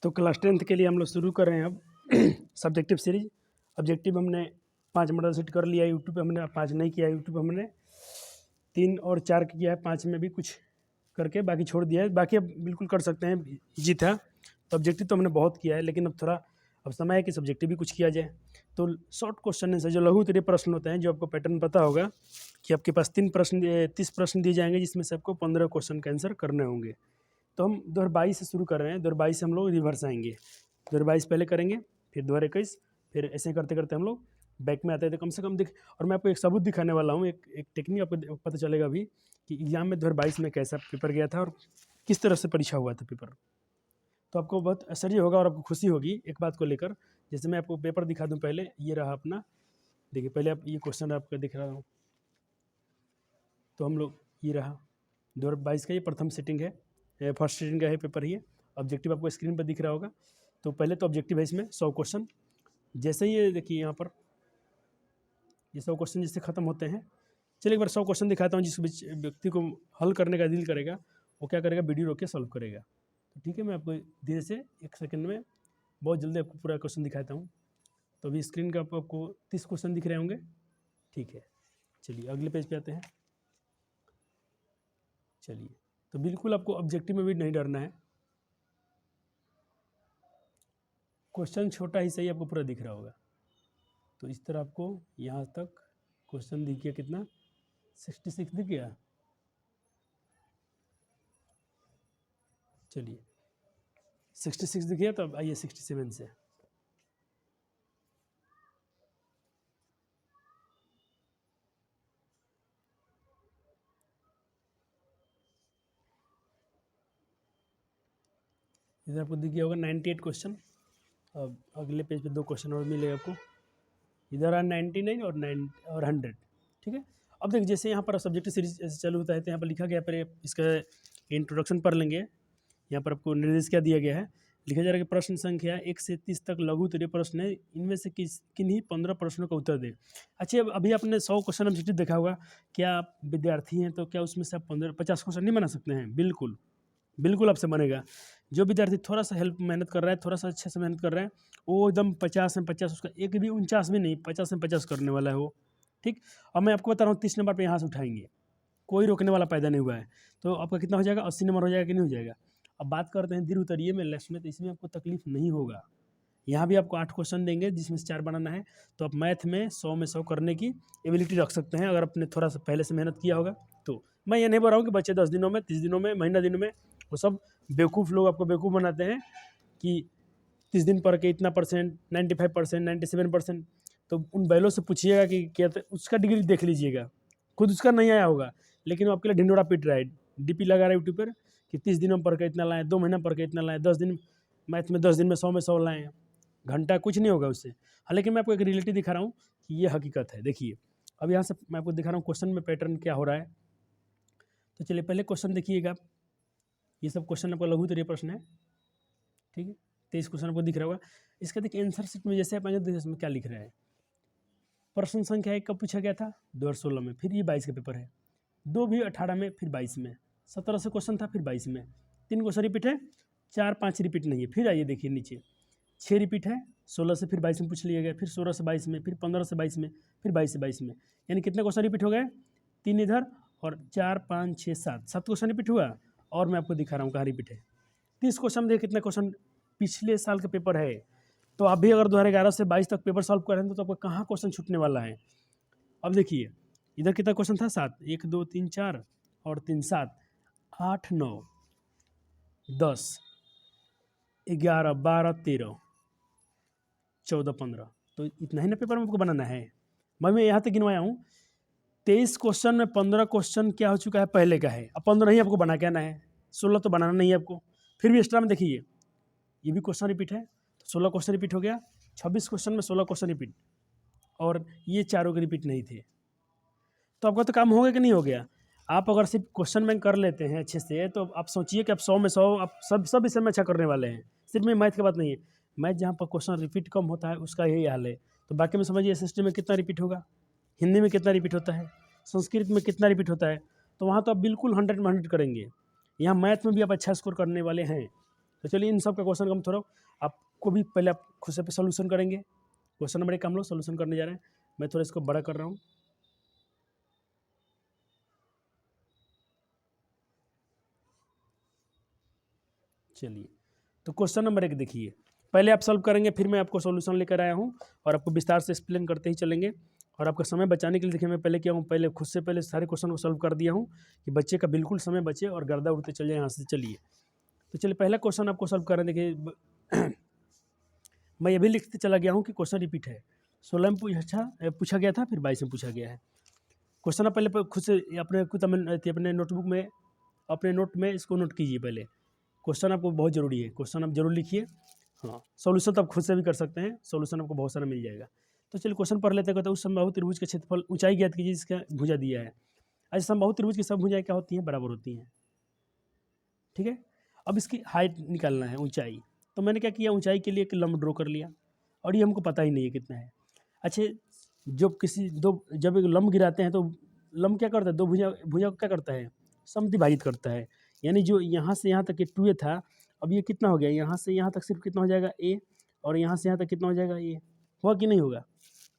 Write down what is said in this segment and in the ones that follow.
तो class 10th के लिए हम लोग शुरू कर रहे हैं अब सब्जेक्टिव सीरीज। ऑब्जेक्टिव हमने 5 मॉडल सेट कर लिया यूट्यूब पे, हमने 5 नहीं किया यूट्यूब पे, हमने 3 और 4 किया है, 5 में भी कुछ करके बाकी छोड़ दिया है। बाकी अब बिल्कुल कर सकते हैं, इजी था। तो ऑब्जेक्टिव तो हमने बहुत किया है, लेकिन अब थोड़ा अब समय है कि सब्जेक्टिव भी कुछ किया जाए। तो शॉर्ट क्वेश्चन है, जो लघु उत्तरीय प्रश्न होते हैं, जो आपको पैटर्न पता होगा कि आपके पास 30 प्रश्न दिए जाएंगे, जिसमें से आपको 15 क्वेश्चन का आंसर करने होंगे। तो हम 2022 से शुरू कर रहे हैं। 2022 से हम लोग रिवर्स आएंगे। 2022 पहले करेंगे, फिर 2021, फिर ऐसे करते करते हम लोग बैक में आते थे। कम से कम दिख, और मैं आपको एक सबूत दिखाने वाला हूँ, एक टेक्निक आपको पता चलेगा अभी कि एग्जाम में 2022 में कैसा पेपर गया था और किस तरह से परीक्षा हुआ था पेपर। तो आपको बहुत आश्चर्य होगा और आपको खुशी होगी एक बात को लेकर। जैसे मैं आपको पेपर दिखा दूँ, पहले ये रहा अपना, देखिए पहले आप ये क्वेश्चन आपका दिख रहा हूँ। तो हम लोग ये रहा 2022 का, ये प्रथम सेटिंग है, फर्स्ट सेटिंग का है पेपर। ये ऑब्जेक्टिव आपको स्क्रीन पर दिख रहा होगा। तो पहले तो ऑब्जेक्टिव है इसमें 100 क्वेश्चन। जैसे ही ये देखिए यहाँ पर ये 100 क्वेश्चन जिससे ख़त्म होते हैं, चलिए एक बार 100 क्वेश्चन दिखाता हूँ। जिस व्यक्ति को हल करने का दिल करेगा वो क्या करेगा, वीडियो रोक के सॉल्व करेगा। तो ठीक है, मैं आपको धीरे से 1 सेकंड में बहुत जल्दी आपको पूरा क्वेश्चन दिखाता हूँ। तो अभी स्क्रीन का आपको 30 क्वेश्चन दिख रहे होंगे। ठीक है, चलिए अगले पेज पे आते हैं। चलिए, तो बिल्कुल आपको ऑब्जेक्टिव में भी नहीं डरना है। क्वेश्चन छोटा ही सही आपको पूरा दिख रहा होगा। तो इस तरह आपको यहाँ तक क्वेश्चन दिख गया, कितना 66 दिख गया। चलिए 66 दिख गया, तो अब आइए 67 से। इधर आपको दिख गया होगा 98 क्वेश्चन। अब अगले पेज पे 2 क्वेश्चन और मिलेगा आपको। इधर आ 99 और 9 और 100। ठीक है, अब देखिए जैसे यहाँ पर सब्जेक्ट सीरीज चालू होता है, तो यहाँ पर लिखा गया, पर इसका इंट्रोडक्शन पढ़ लेंगे। यहाँ पर आपको निर्देश क्या दिया गया है, लिखा जा रहा है कि प्रश्न संख्या 1 से 30 तक लघु उत्तरीय प्रश्न है, इनमें से किन्हीं 15 प्रश्नों का उत्तर दें। अच्छा, अब अभी आपने 100 क्वेश्चन ऑब्जेक्टिव देखा होगा। क्या आप विद्यार्थी हैं तो क्या उसमें से आप 50 क्वेश्चन नहीं बना सकते हैं? बिल्कुल बिल्कुल आपसे बनेगा। जो विद्यार्थी थोड़ा सा हेल्प मेहनत कर रहा है, थोड़ा सा अच्छे से मेहनत कर रहा है, वो एकदम 50 में 50, उसका एक भी 49 भी नहीं, 50 में 50 करने वाला है वो। ठीक, अब मैं आपको बता रहा हूँ 30 नंबर पे यहाँ से उठाएंगे, कोई रोकने वाला पैदा नहीं हुआ है। तो आपका कितना हो जाएगा, 80 नंबर हो जाएगा कि नहीं हो जाएगा। अब बात करते हैं दीर्घ उत्तरीय में, लेफ्ट में, तो इसमें आपको तकलीफ नहीं होगा। यहाँ भी आपको 8 क्वेश्चन देंगे, जिसमें से 4 बनाना है। तो आप मैथ में 100 में 100 करने की एबिलिटी रख सकते हैं, अगर आपने थोड़ा सा पहले से मेहनत किया होगा। तो मैं ये नहीं बोल रहा हूँ कि बच्चे 10 दिनों में, 30 दिनों में, महीना दिनों में, वो सब बेवकूफ़ लोग आपको बेवकूफ़ बनाते हैं कि 30 दिन पढ़ के इतना परसेंट, 95%, 97%। तो उन बैलों से पूछिएगा कि क्या उसका डिग्री देख लीजिएगा, खुद उसका नहीं आया होगा, लेकिन वो आपके लिए ढिंडोरा पीट रहा है, डीपी लगा रहा है यूट्यूब पर कि 30 दिनों में पढ़ के इतना लाएँ, 2 महीना पढ़ के इतना लाएँ, 10 दिन मैथ में 10 दिन में 100 में 100 लाएँ। घंटा कुछ नहीं होगा उससे। हाँ, लेकिन मैं आपको एक रियलिटी दिखा रहा हूँ कि ये हकीकत है। देखिए, अब यहाँ से मैं आपको दिखा रहा हूँ क्वेश्चन में पैटर्न क्या हो रहा है। तो चलिए पहले क्वेश्चन देखिएगा। ये सब क्वेश्चन आपका लघु उत्तरीय प्रश्न है। ठीक है, 23 क्वेश्चन आपको दिख रहा होगा। इसका देखिए आंसर शीट में जैसे आप आएंगे, देखिए इसमें क्या लिख रहा है। प्रश्न संख्या 1 कब पूछा गया था? 2016 में। फिर ये 22 का पेपर है। 2 भी 18 में, फिर 22 में। 17 से क्वेश्चन था, फिर 22 में। 3 क्वेश्चन रिपीट है, 4-5 रिपीट नहीं है। फिर आइए देखिए नीचे 6 रिपीट है, 16 से फिर 22 में पूछ लिया गया, फिर 16 से 22 में, फिर 15 से 22 में, फिर 22 से 22 में। यानी कितने क्वेश्चन रिपीट हो गए? 3 इधर और 4, 5, 6, 7 क्वेश्चन रिपीट हुआ। और मैं आपको दिखा रहा हूँ कहाँ रिपीट है। 30 क्वेश्चन देखिए कितने क्वेश्चन पिछले साल का पेपर है। तो आप भी अगर 2011 से 22 तक पेपर सॉल्व कर रहे हैं तो आपका कहाँ क्वेश्चन छूटने वाला है। अब देखिए इधर कितना क्वेश्चन था? 7, 1, 2, 3, 4 और 3, 7, 8, 9, 10, 11, 12, 13, 14, 15। तो इतना ही ना पेपर में आपको बनाना है। मैं यहाँ तक गिनवाया हूँ। 23 क्वेश्चन में 15 क्वेश्चन क्या हो चुका है, पहले का है। अब 15 ही आपको बना के आना है, 16 तो बनाना नहीं है आपको। फिर भी एक्स्ट्रा में देखिए ये भी क्वेश्चन रिपीट है, तो 16 क्वेश्चन रिपीट हो गया। 26 क्वेश्चन में 16 क्वेश्चन रिपीट, और ये चारों के रिपीट नहीं थे। तो आपका तो काम हो गया कि नहीं हो गया? आप अगर सिर्फ क्वेश्चन बैंक कर लेते हैं अच्छे से, तो आप सोचिए कि आप 100 में 100 आप सब विषय में अच्छा करने वाले हैं। सिर्फ में मैथ की बात नहीं है, मैथ जहाँ पर क्वेश्चन रिपीट कम होता है उसका यही हाल है। तो बाकी में समझिए एसएसटी में कितना रिपीट होगा, हिंदी में कितना रिपीट होता है, संस्कृत में कितना रिपीट होता है। तो वहाँ तो आप बिल्कुल 100 में 100 करेंगे। यहाँ मैथ में भी आप अच्छा स्कोर करने वाले हैं। तो चलिए इन सब का क्वेश्चन का हम थोड़ा आपको भी पहले आप खुद से सोल्यूशन करेंगे। क्वेश्चन नंबर 1 हम लोग सोल्यूशन करने जा रहे हैं। मैं थोड़ा इसको बड़ा कर रहा हूँ। चलिए तो क्वेश्चन नंबर 1 देखिए, पहले आप सॉल्व करेंगे, फिर मैं आपको सॉल्यूशन लेकर आया हूँ और आपको विस्तार से एक्सप्लेन करते ही चलेंगे। और आपका समय बचाने के लिए देखिए मैं पहले क्या हूँ, पहले खुद से पहले सारे क्वेश्चन को सॉल्व कर दिया हूँ कि बच्चे का बिल्कुल समय बचे और गर्दा उड़ते चले यहाँ से। चलिए तो चलिए पहला क्वेश्चन आपको सॉल्व कर रहे हैं। देखिए मैं ये भी लिखते चला गया हूँ कि क्वेश्चन रिपीट है। 16 में पूछा गया था, फिर 22 में पूछा गया है क्वेश्चन। आप पहले खुद से अपने नोटबुक में, अपने नोट में इसको नोट कीजिए। पहले क्वेश्चन आपको बहुत ज़रूरी है, क्वेश्चन आप जरूर लिखिए। हाँ, सॉल्यूशन तो आप खुद से भी कर सकते हैं, सॉल्यूशन आपको बहुत सारा मिल जाएगा। तो चलिए क्वेश्चन पढ़ लेते हैं। कहते हैं उस समबाहु त्रिभुज का क्षेत्रफल ऊंचाई ज्ञात कीजिए जिसका भुजा दिया है। आज समबाहु त्रिभुज की सब भुजाएं क्या होती हैं, बराबर होती हैं। ठीक है, अब इसकी हाइट निकालना है, ऊंचाई। तो मैंने क्या किया, ऊंचाई के लिए एक लंब ड्रॉ कर लिया और ये हमको पता ही नहीं है कितना है। अच्छा, जब एक लंब गिराते हैं तो लंब क्या करता है, दो भुजा को क्या करता है, समद्विभाजित करता है। यानी जो यहाँ से यहाँ तक ये 2a था, अब ये कितना हो गया, यहाँ से यहाँ तक सिर्फ कितना हो जाएगा a, और यहाँ से यहाँ तक कितना हो जाएगा a। होगा कि नहीं होगा?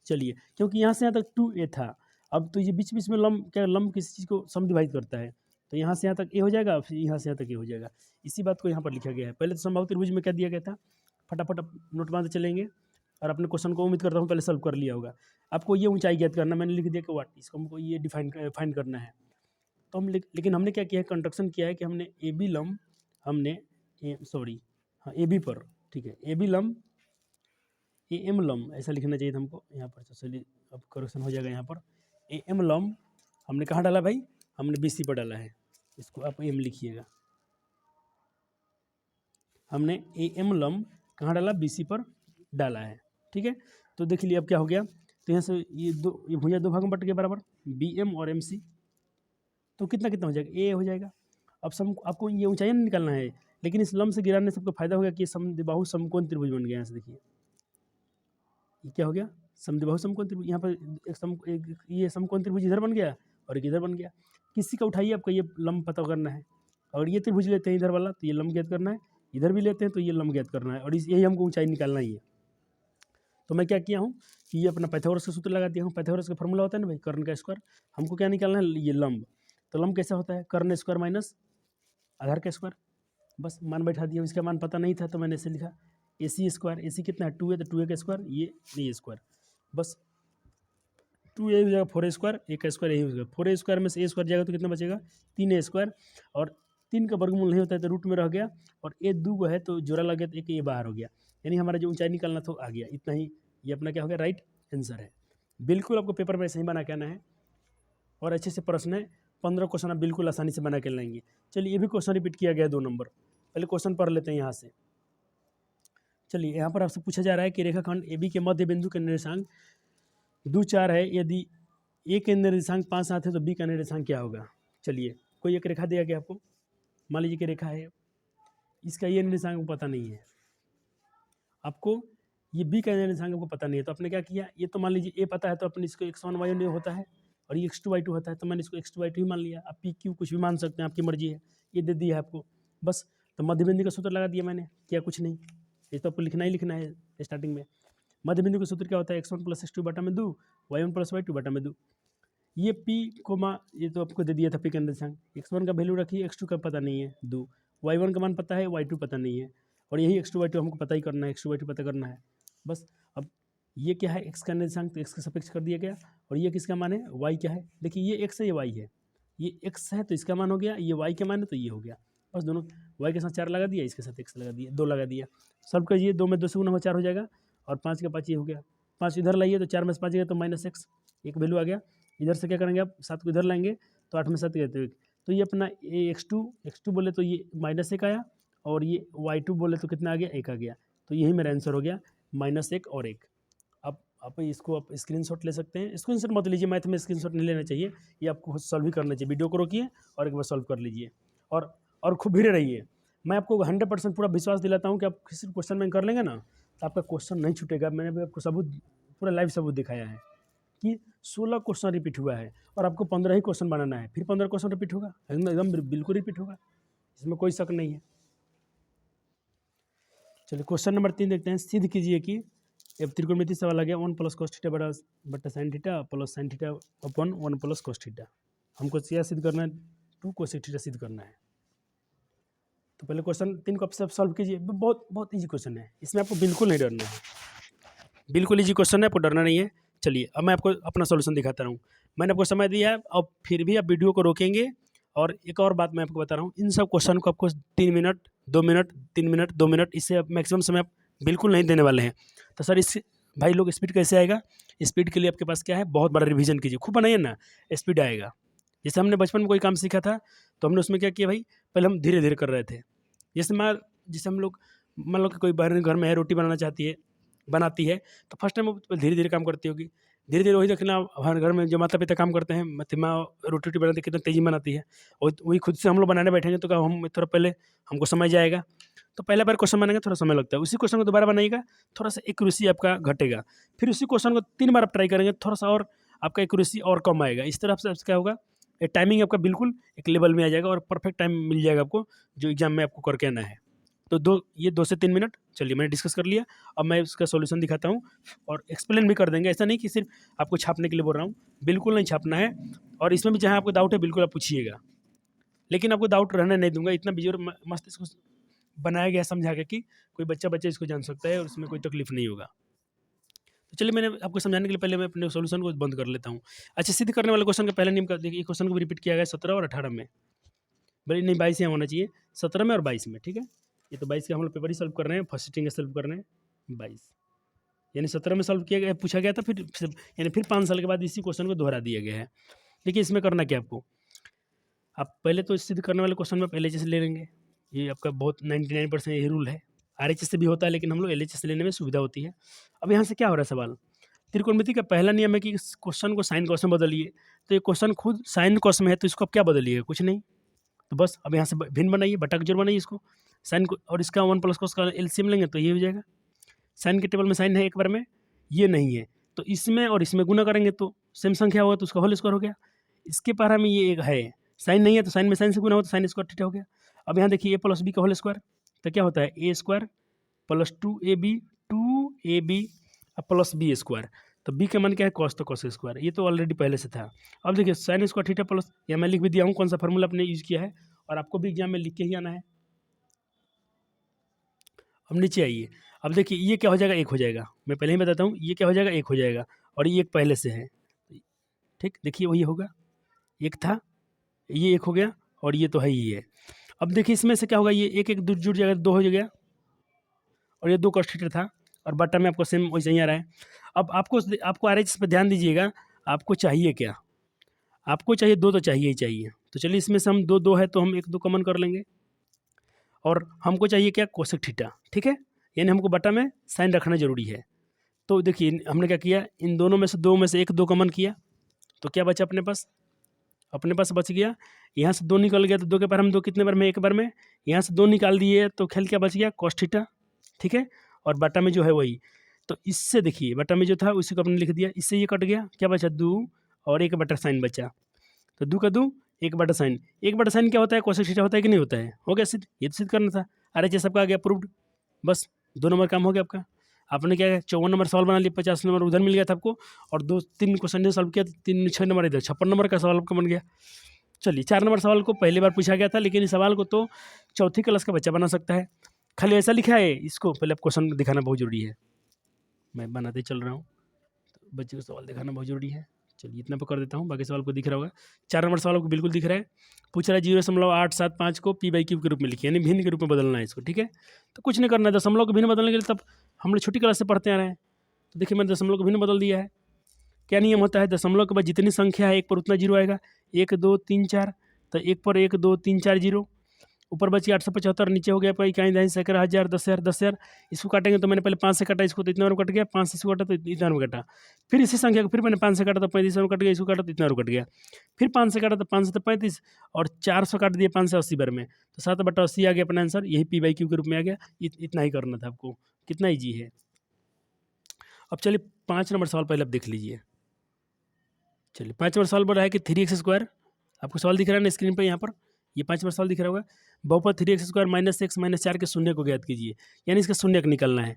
चलिए, क्योंकि यहाँ से यहाँ तक 2a था, अब तो ये बीच बीच में लंब किसी चीज़ को समद्विभाजित करता है। तो यहाँ से यहाँ तक a हो जाएगा, फिर यहाँ से यहाँ तक a हो जाएगा। इसी बात को यहाँ पर लिखा गया है। पहले तो समबाहु त्रिभुज में क्या दिया गया था, फटाफट आप नोट बांधते चलेंगे और अपने क्वेश्चन को उम्मीद करता हूँ पहले सॉल्व कर लिया होगा। आपको ये ऊंचाई ज्ञात करना, मैंने लिख दिया कि वाट, इसको हमको ये फाइंड करना है। तो लेकिन हमने क्या किया है, कंस्ट्रक्शन किया है कि हमने ए बी लंब, हमने ए बी पर, ठीक है, ए बी लंब ए एम लंब ऐसा लिखना चाहिए था हमको यहाँ पर। चलिए अब करेक्शन हो जाएगा। यहाँ पर ए एम लंब हमने कहाँ डाला भाई, हमने बी सी पर डाला है। इसको आप एम लिखिएगा। हमने ए एम लंब कहाँ डाला, बी सी पर डाला है। ठीक है, तो देख लिए अब क्या हो गया। तो यहाँ से ये भुजा दो भाग में बट गया बराबर, बी एम और एम सी। तो कितना कितना हो जाएगा, ए हो जाएगा। अब आपको ये ऊंचाई नहीं निकालना है, लेकिन इस लंब से गिराने से आपको फायदा हो गया कि समद्विबाहु समकोण त्रिभुज बन गया। यहाँ से देखिए ये क्या हो गया, समद्विबाहु समकोण त्रिभुज। यहाँ पर ये समकोण त्रिभुज इधर बन गया और एक इधर बन गया। किसी का उठाइए, आपको ये लंब पता करना है। अगर ये त्रिभुज लेते हैं इधर वाला तो ये लंब ज्ञात करना है, इधर भी लेते हैं तो ये लंब ज्ञात करना है, और यही हमको ऊंचाई निकालना ही है। तो मैं क्या किया हूँ कि ये अपना पाइथागोरस का सूत्र लगा दिया हूँ। पाइथागोरस का फॉर्मूला होता है ना भाई, कर्ण का स्क्वायर। हमको क्या निकालना है, ये लंब। तो लंब कैसा होता है, कर्ण स्क्वायर माइनस आधार का स्क्वायर। बस मान बैठा दिया। इसका मान पता नहीं था तो मैंने ऐसे लिखा ए सी स्क्वायर। ए सी कितना है, 2a, तो 2a का स्क्वायर, ये स्क्वायर। बस 2a हो जाएगा 4a स्क्वायर, ए का स्क्वायर यही हो जाएगा। 4a स्क्वायर में से a स्क्वायर जाएगा तो कितना बचेगा, 3a स्क्वायर। और 3 का वर्गमूल नहीं होता है तो रूट में रह गया, और a 2 है तो जोड़ा लग गया तो एक ये बाहर हो गया। यानी हमारा जो ऊंचाई निकालना था आ गया। इतना ही, ये अपना क्या हो गया, राइट आंसर है। बिल्कुल आपको पेपर में ऐसे ही बना के आना है और अच्छे से प्रश्न है। 15 क्वेश्चन आप बिल्कुल आसानी से बना के लाएंगे। चलिए ये भी क्वेश्चन रिपीट किया गया 2 नंबर। पहले क्वेश्चन पढ़ लेते हैं यहाँ से। चलिए यहाँ पर आपसे पूछा जा रहा है कि रेखाखंड ए बी के मध्य बिंदु के निर्देशांक 2, 4 है। यदि ए के निर्देशांक 5, 7 है तो बी का निर्देशांक क्या होगा। चलिए कोई एक रेखा दिया गया आपको, मान लीजिए कि रेखा है, इसका ये निर्देशांक पता नहीं है आपको, ये बी का निर्देशांक आपको पता नहीं है। तो आपने क्या किया, ये तो मान लीजिए ए पता है तो अपने इसको x1 y1 होता है और ये x2 y2 होता है, तो मैंने इसको x2 y2 ही मान लिया। आप पी क्यू कुछ भी मान सकते हैं, आपकी मर्जी है। ये दे दिया है आपको बस। तो मध्य बिंदु का सूत्र लगा दिया मैंने, किया कुछ नहीं। ये तो आपको लिखना ही लिखना है स्टार्टिंग में। मध्य बिंदु का सूत्र क्या होता है, x1 + x2 बटा में 2, y1 + y2 बटा में 2। ये पी कोमा, ये तो आपको दे दिया था पी का निर्देशांक। x1 का वैल्यू रखिए, x2 का पता नहीं है 2, y1 का मान पता है, y2 पता नहीं है, और यही x2 y2 हमको पता ही करना है, x2 y2 पता करना है बस। अब ये क्या है, x का निर्देशांक, तो x का सापेक्ष कर दिया गया। और ये किसका मान है, y क्या है। देखिए ये x है, ये y है। ये x है तो इसका मान हो गया, ये y का मान है तो ये हो गया। बस दोनों y के साथ 4 लगा दिया, इसके साथ x लगा दिया, 2 लगा दिया। सॉल्व करिए, 2 में 2 से गुना 4 हो जाएगा, और 5 का 5 ये हो गया। 5 इधर लाइए तो 4 में से 5 गया तो -x, एक वैल्यू आ गया। इधर से क्या करेंगे आप, 7 को इधर लाएंगे तो 8 में 7 गए तो 1। तो ये अपना x2 बोले तो ये -1 आया, और ये y2 बोले तो कितना आ गया, 1 आ गया। तो यही मेरा आंसर हो गया, -1 और 1। अब आप इसको आप स्क्रीनशॉट ले सकते हैं। स्क्रीनशॉट मत लीजिए, मैथ में स्क्रीनशॉट नहीं लेना चाहिए, ये आपको सॉल्व ही करना चाहिए। वीडियो को रोकिए और एक बार सॉल्व कर लीजिए, और खूब भिड़े रहिए। मैं आपको 100% पूरा विश्वास दिलाता हूँ कि आप किसी क्वेश्चन में कर लेंगे ना तो आपका क्वेश्चन नहीं छूटेगा। मैंने भी आपको सबूत, पूरा लाइव सबूत दिखाया है कि 16 क्वेश्चन रिपीट हुआ है, और आपको 15 ही क्वेश्चन बनाना है, फिर 15 क्वेश्चन रिपीट होगा, एकदम बिल्कुल रिपीट होगा, इसमें कोई शक नहीं है। चलिए क्वेश्चन नंबर 3 देखते हैं। सिद्ध कीजिए कि अब त्रिकोणमिति सवाल आ गया 1 + cos थीटा बटा sin theta plus sin theta upon 1 + cos theta. हमको क्या सिद्ध करना है? 2 cosec थीटा सिद्ध करना है। तो पहले क्वेश्चन 3 को आप सॉल्व कीजिए। बहुत बहुत ईजी क्वेश्चन है, इसमें आपको बिल्कुल नहीं डरना है, बिल्कुल ईजी क्वेश्चन है, आपको डरना नहीं है। चलिए अब मैं आपको अपना सॉल्यूशन दिखाता हूँ। मैंने आपको समय दिया है, अब फिर भी आप वीडियो को रोकेंगे। और एक और बात मैं आपको बता रहा हूँ, इन सब क्वेश्चन को आपको 3 मिनट 2 मिनट 3 मिनट 2 मिनट, इससे आप मैक्सिमम समय आप बिल्कुल नहीं देने वाले हैं। तो सर इस भाई लोग स्पीड कैसे आएगा? स्पीड के लिए आपके पास क्या है, बहुत बड़ा रिवीजन कीजिए, खूब बनाइए ना, स्पीड आएगा। जैसे हमने बचपन में कोई काम सीखा था तो हमने उसमें क्या किया भाई, पहले हम धीरे धीरे कर रहे थे। जैसे हम लोग मान लो कि कोई बहन घर में है, रोटी बनाती है तो फर्स्ट टाइम वो धीरे धीरे काम करती होगी। धीरे धीरे वही देखना हमारे घर में जो माता पिता काम करते हैं, माँ रोटी बनाती है कितना तेजी बनाती है, और वही खुद से हम लोग बनाने बैठेंगे तो क्या हम थोड़ा पहले हमको समझ जाएगा। तो पहला बार क्वेश्चन बनाएंगे थोड़ा समय लगता है, उसी क्वेश्चन को दोबारा बनाइएगा थोड़ा सा एक्यूरेसी आपका घटेगा। फिर उसी क्वेश्चन को 3 बार आप ट्राई करेंगे थोड़ा सा और आपका एक्यूरेसी और कम आएगा। इस तरह से क्या होगा, टाइमिंग आपका बिल्कुल एक लेवल में आ जाएगा और परफेक्ट टाइम मिल जाएगा आपको जो एग्जाम में आपको करके आना है। तो 2 से 3 मिनट चलिए मैंने डिस्कस कर लिया। अब मैं इसका सॉल्यूशन दिखाता हूँ और एक्सप्लेन भी कर देंगे। ऐसा नहीं कि सिर्फ आपको छापने के लिए बोल रहा हूँ, बिल्कुल नहीं छापना है। और इसमें भी जहाँ आपको डाउट है बिल्कुल आप पूछिएगा, लेकिन आपको डाउट रहने नहीं दूंगा। इतना बिजोर मस्त इसको बनाया गया समझा के कि कोई बच्चा इसको जान सकता है और उसमें कोई तकलीफ नहीं होगा। तो चलिए मैंने आपको समझाने के लिए पहले मैं अपने सॉल्यूशन को बंद कर लेता हूँ। अच्छा, सिद्ध करने वाले क्वेश्चन का पहला नियम का देखिए, क्वेश्चन को भी रिपीट किया गया 17 और 18 में, बल्कि नहीं 22 यहाँ होना चाहिए, 17 में और 22 में। ठीक है, ये तो 22 का हम लोग पेपर ही सॉल्व कर रहे हैं, फर्स्ट सिटिंग सॉल्व कर रहे हैं 22, यानी 17 में सॉल्व किया गया, पूछा गया था, फिर 5 साल के बाद इसी क्वेश्चन को दोहरा दिया गया है। देखिए इसमें करना क्या आपको, आप पहले तो सिद्ध करने वाले क्वेश्चन में पहले LHS ले लेंगे। ये आपका बहुत 99% यही रूल है। RHS से भी होता है लेकिन हम लोग LHS लेने में सुविधा होती है। अब यहाँ से क्या हो रहा है सवाल, त्रिकोणमिति का पहला नियम है कि इस क्वेश्चन को साइन कॉस में बदलिए। तो ये क्वेश्चन खुद साइन कॉस में है तो इसको आप क्या बदलिएगा, कुछ नहीं। तो बस अब यहाँ से भिन्न बनाइए, बटा का जोड़ बनाइए इसको, साइन को और इसका 1 + cos का एलसीएम लेंगे तो ये हो जाएगा। साइन के टेबल में साइन है एक बार में, ये नहीं है तो इसमें और इसमें गुना करेंगे तो सेम संख्या होगा तो उसका होल स्क्वायर हो गया। इसके पारा में ये एक है, साइन नहीं है तो साइन में साइन से गुना हो तो साइन स्क्वायर थीटा हो गया। अब यहाँ देखिए a + b का होल स्क्वायर, तो क्या होता है a² + 2ab 2ab + b²। तो b का मान क्या है, cos, तो cos स्क्वायर, ये तो ऑलरेडी पहले से था। अब देखिए साइन स्क्वायर थीटा प्लस, या मैं लिख भी दिया हूँ कौन सा फॉर्मूला आपने यूज़ किया है, और आपको भी एग्जाम में लिख के ही आना है। अब नीचे आइए, अब देखिए ये क्या हो जाएगा, 1 हो जाएगा। मैं पहले ही बताता हूँ, ये क्या हो जाएगा, 1 हो जाएगा, और ये एक पहले से है। ठीक, देखिए वही होगा, 1 था, ये 1 हो गया, और ये तो है ही है। अब देखिए इसमें से क्या होगा, ये 1 जुड़ जाएगा, 2 हो गया, और ये 2 cos थीटा था, और बटा में आपको सेम वैसे ही आ रहा है। अब आपको RHS पे ध्यान दीजिएगा, आपको चाहिए क्या, आपको चाहिए 2 तो चाहिए ही चाहिए। तो चलिए इसमें से हम 2 है तो हम 1 2 कॉमन कर लेंगे, और हमको चाहिए क्या, कोसेक थीटा। ठीक है, यानी हमको बटा में साइन रखना जरूरी है। तो देखिए हमने क्या किया, इन दोनों में से 2 में से 1 2 कॉमन किया, तो क्या बचा अपने पास बच गया, यहाँ से 2 निकल गया तो 2 के बार हम 2 कितने बार में, 1 बार में, यहाँ से 2 निकाल दिए तो ख्याल क्या बच गया, cos थीटा। ठीक है, और बटा में जो है वही, तो इससे देखिए बटा में जो था उसी को अपने लिख दिया, इससे ये कट गया, क्या बचा 2 और 1 बटा साइन बचा, तो 2 का 2 1 बटा साइन, 1 बटा साइन क्या होता है, कोसेक थीटा होता है कि नहीं होता है, हो गया सिद्ध, ये तो सिद्ध करना था। RHS सबका आ गया प्रूव्ड, बस 2 नंबर काम हो गया आपका। आपने क्या 54 नंबर सवाल बना लिया, 50 नंबर उधर मिल गया था आपको, और 2-3 क्वेश्चन सॉल्व किया तो 3 6 नंबर इधर, 56 नंबर का सवाल आपका बन गया। चलिए 4 नंबर सवाल को पहली बार पूछा गया था, लेकिन इस सवाल को तो चौथी क्लास का बच्चा बना सकता है। खाली ऐसा लिखा है, इसको पहले आप क्वेश्चन दिखाना बहुत जरूरी है, मैं बनाते ही चल रहा हूँ, तो बच्चे को सवाल दिखाना बहुत जरूरी है। चलिए इतना पर कर देता हूँ, बाकी सवाल को दिख रहा होगा। 4 नंबर सवाल को बिल्कुल दिख रहा है, पूछ रहा है 0.875 को p/q के रूप में लिखिए, यानी भिन्न के रूप में बदलना है इसको। ठीक है, तो कुछ नहीं करना है, दशमलव को भिन्न बदलने के लिए तब हम लोग छोटी क्लास से पढ़ते आ रहे हैं। तो देखिए मैंने दशमलव को भिन्न बदल दिया है। क्या नियम होता है, दशमलव के बाद जितनी संख्या है 1 पर उतना जीरो आएगा, 1 2 3 4, तो 1 पर 1 2 3 4 जीरो, ऊपर बची 875, नीचे हो गया आपका इकाई दहाई सैकड़ा हज़ार 10,000 10,000। इसको काटेंगे तो मैंने पहले 5 से काटा, इसको तो इतना कट गया, 5 से इसको काटा तो इतना कटा, फिर इसी संख्या को फिर मैंने 5 से काटा तो 35 कट गया, इसको काटा तो इतना कट गया, फिर 5 से काटा तो 5 से तो 35, और 400 काट दिए 5 से 80 बार में, तो 7/80 आ गया अपना आंसर, यही p/q के रूप में आ गया। इतना ही करना था आपको, कितना ईजी है। अब चलिए 5 नंबर सवाल पहले आप देख लीजिए। चलिए 5 नंबर सवाल बोल रहा है कि 3x² आपको सवाल दिख रहा है ना स्क्रीन पर, यहाँ पर ये 5 नंबर सवाल दिख रहा होगा। बहुपद 3x² - x - 4 के शून्य को ज्ञात कीजिए, यानी इसका शून्य निकालना है।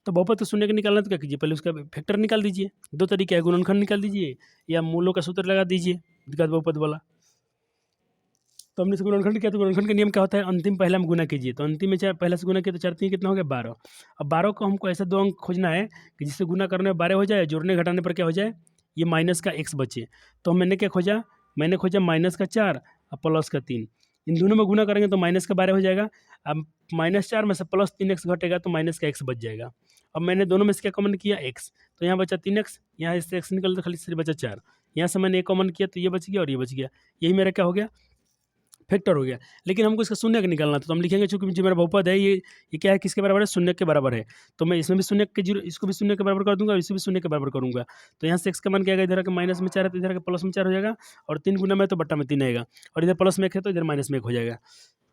तो बहुपद के शून्य का निकालना तो क्या कीजिए, पहले उसका फैक्टर निकाल दीजिए। दो तरीके है, गुणनखंड निकाल दीजिए या मूलों का सूत्र लगा दीजिए द्विघात बहुपद वाला। तो हमने गुणनखंड किया, तो गुणनखंड का नियम क्या होता है, अंतिम पहला हम गुना कीजिए। तो अंतिम में चार पहला से गुना किया तो 4 3 कितना हो गया 12। अब 12 को हमको ऐसे 2 अंक खोजना है कि जिससे गुना करने में 12 हो जाए, जोड़ने घटाने पर क्या हो जाए, ये माइनस का x बचे। तो मैंने क्या खोजा, मैंने खोजा -4 और +3। इन दोनों में गुना करेंगे तो माइनस का 12 हो जाएगा। अब -4 में से +3x घटेगा तो माइनस का x बच जाएगा। अब मैंने दोनों में से क्या कॉमन किया, x, तो यहाँ बचा 3x, यहाँ इससे x निकल तो खाली सिर्फ बचा 4। यहाँ से मैंने एक कॉमन किया तो ये बच गया और ये बच गया, यही मेरा क्या हो गया, फैक्टर हो गया। लेकिन हमको इसका शून्य का निकालना था, तो हम लिखेंगे चूंकि जो मेरा बहुपद है ये क्या है, किसके बराबर है, शून्य के बराबर है। तो मैं इसमें भी शून्य के जीरो, इसको भी शून्य के बराबर कर दूंगा और इसे भी शून्य के बराबर करूंगा। तो यहाँ से x का मान क्या आएगा, इधर का माइनस में 4 है तो इधर का प्लस में 4 हो जाएगा, और 3 गुना में तो बट्टा में 3 आएगा, और इधर प्लस में 1 है तो इधर माइनस में 1 हो जाएगा।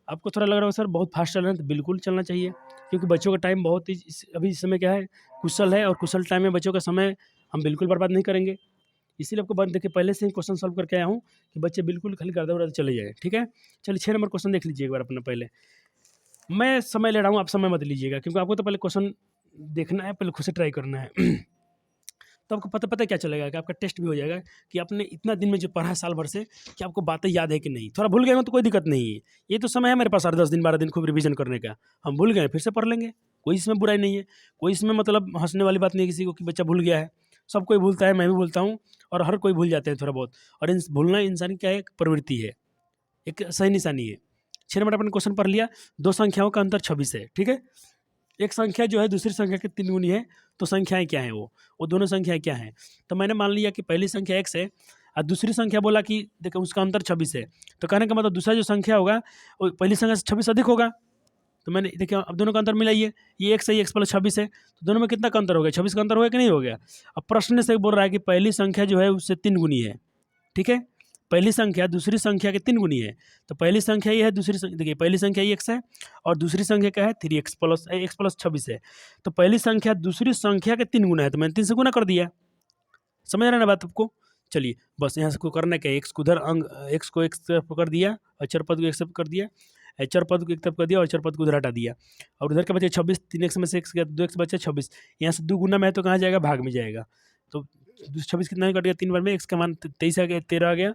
आपको थोड़ा लग रहा होगा सर बहुत फास्ट चल रहे हैं, तो बिल्कुल चलना चाहिए, क्योंकि बच्चों का टाइम बहुत ही अभी इस समय क्या है, कुशल है, और कुशल टाइम में बच्चों का समय हम बिल्कुल बर्बाद नहीं करेंगे। इसीलिए आपको बात देखिए पहले से ही क्वेश्चन सॉल्व करके आया हूँ कि बच्चे बिल्कुल खाली गर्दा उड़ाते चले जाए। ठीक है, चलिए 6 नंबर क्वेश्चन देख लीजिए एक बार अपना। पहले मैं समय ले रहा हूँ, आप समय मत लीजिएगा, क्योंकि आपको तो पहले क्वेश्चन देखना है, पहले खुद से ट्राई करना है। तो आपको पता क्या चलेगा कि आपका टेस्ट भी हो जाएगा कि आपने इतना दिन में जो पढ़ा है साल भर से, कि आपको बातें याद है कि नहीं। थोड़ा भूल गए हो तो कोई दिक्कत नहीं है, ये तो समय है मेरे पास 8-10 दिन 12 दिन खूब रिवीजन करने का। हम भूल गए फिर से पढ़ लेंगे, कोई इसमें बुराई नहीं है, कोई इसमें मतलब हंसने वाली बात नहीं है किसी को कि बच्चा भूल गया है। सब कोई भूलता है, मैं भी भूलता हूँ, और हर कोई भूल जाते हैं थोड़ा बहुत। और भूलना इंसान की क्या है, एक प्रवृत्ति है, एक सही निशानी है। 6 नंबर अपन क्वेश्चन पढ़ लिया, दो संख्याओं का अंतर 26 है। ठीक है, एक संख्या जो है दूसरी संख्या के 3 गुनी है, तो संख्याएं क्या हैं, वो दोनों संख्याएं क्या हैं। तो मैंने मान लिया कि पहली संख्या x है और दूसरी संख्या बोला कि देखो उसका अंतर 26 है, तो कहने का मतलब दूसरा जो संख्या होगा वो पहली संख्या से 26 अधिक होगा। तो मैंने देखिए अब दोनों का अंतर मिलाइए, ये x है, ये x + 26 है, तो दोनों में कितना का अंतर हो गया, 26 का अंतर हो गया कि नहीं हो गया। अब प्रश्न से बोल रहा है कि पहली संख्या जो है उससे 3 गुनी है। ठीक है, पहली संख्या दूसरी संख्या के 3 गुनी है, तो पहली संख्या ये है, दूसरी संख्या देखिए पहली संख्या ये x है और दूसरी संख्या क्या है 3x + 26 है। तो पहली संख्या दूसरी संख्या के 3 गुना है, तो मैंने 3 से गुना कर दिया। समझ रहे हैं ना बात आपको। चलिए बस यहाँ से को करना क्या है, x को उधर x को x तरफ कर दिया और चर पद को x तरफ कर दिया, चर पद को एक तरफ कर दिया और चर पद को उधर हटा दिया, और उधर के बचे 26, 3x में से x गया 2x बचे 26, यहाँ से 2 गुना में है तो कहाँ जाएगा, भाग में जाएगा। तो 26 कितना कट गया, 3 बार में x का मान 23 आ गया, 13 आ गया।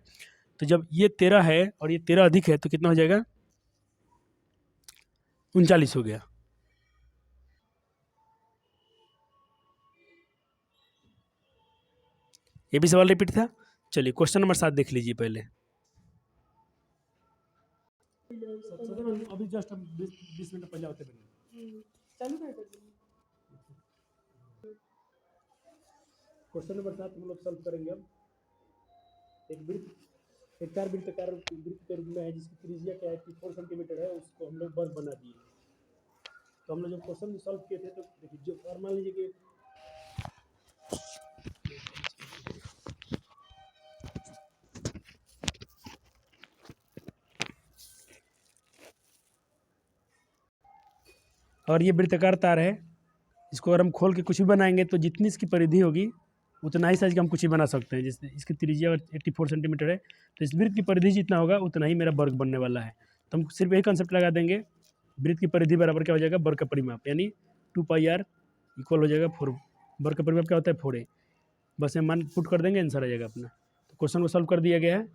तो जब ये 13 है और ये 13 अधिक है तो कितना हो जाएगा, 39 हो गया। ये भी सवाल रिपीट था। चलिए क्वेश्चन नंबर 7 देख लीजिए पहले। अभी जस्ट 20 मिनट पहले होते क्वेश्चन नंबर 7 हम लोग सॉल्व करेंगे। अब एक वृत्त, एक वृत्ताकार वृत्त के रूप में है जिसकी त्रिज्या क्या है 4 सेंटीमीटर है, उसको हम लोग बस बना दिए। तो हम लोग जब क्वेश्चन सॉल्व किए थे तो देखिए जो, और मान लीजिए कि और ये वृत्ताकार तार है, इसको अगर हम खोल के कुछ भी बनाएंगे तो जितनी इसकी परिधि होगी उतना ही साइज का हम कुछ भी बना सकते हैं। जैसे इसकी त्रिज्या 84 सेंटीमीटर है, तो इस वृत्त की परिधि जितना होगा उतना ही मेरा वर्ग बनने वाला है। तो हम सिर्फ यही कंसेप्ट लगा देंगे, वृत्त की परिधि बराबर क्या हो जाएगा, वर्ग का परिमाप, यानी 2πr इक्वल हो जाएगा 4। वर्ग का परिमाप क्या होता है 4a। बस ये मान पुट कर देंगे, आंसर आ जाएगा अपना। तो क्वेश्चन को सॉल्व कर दिया गया है।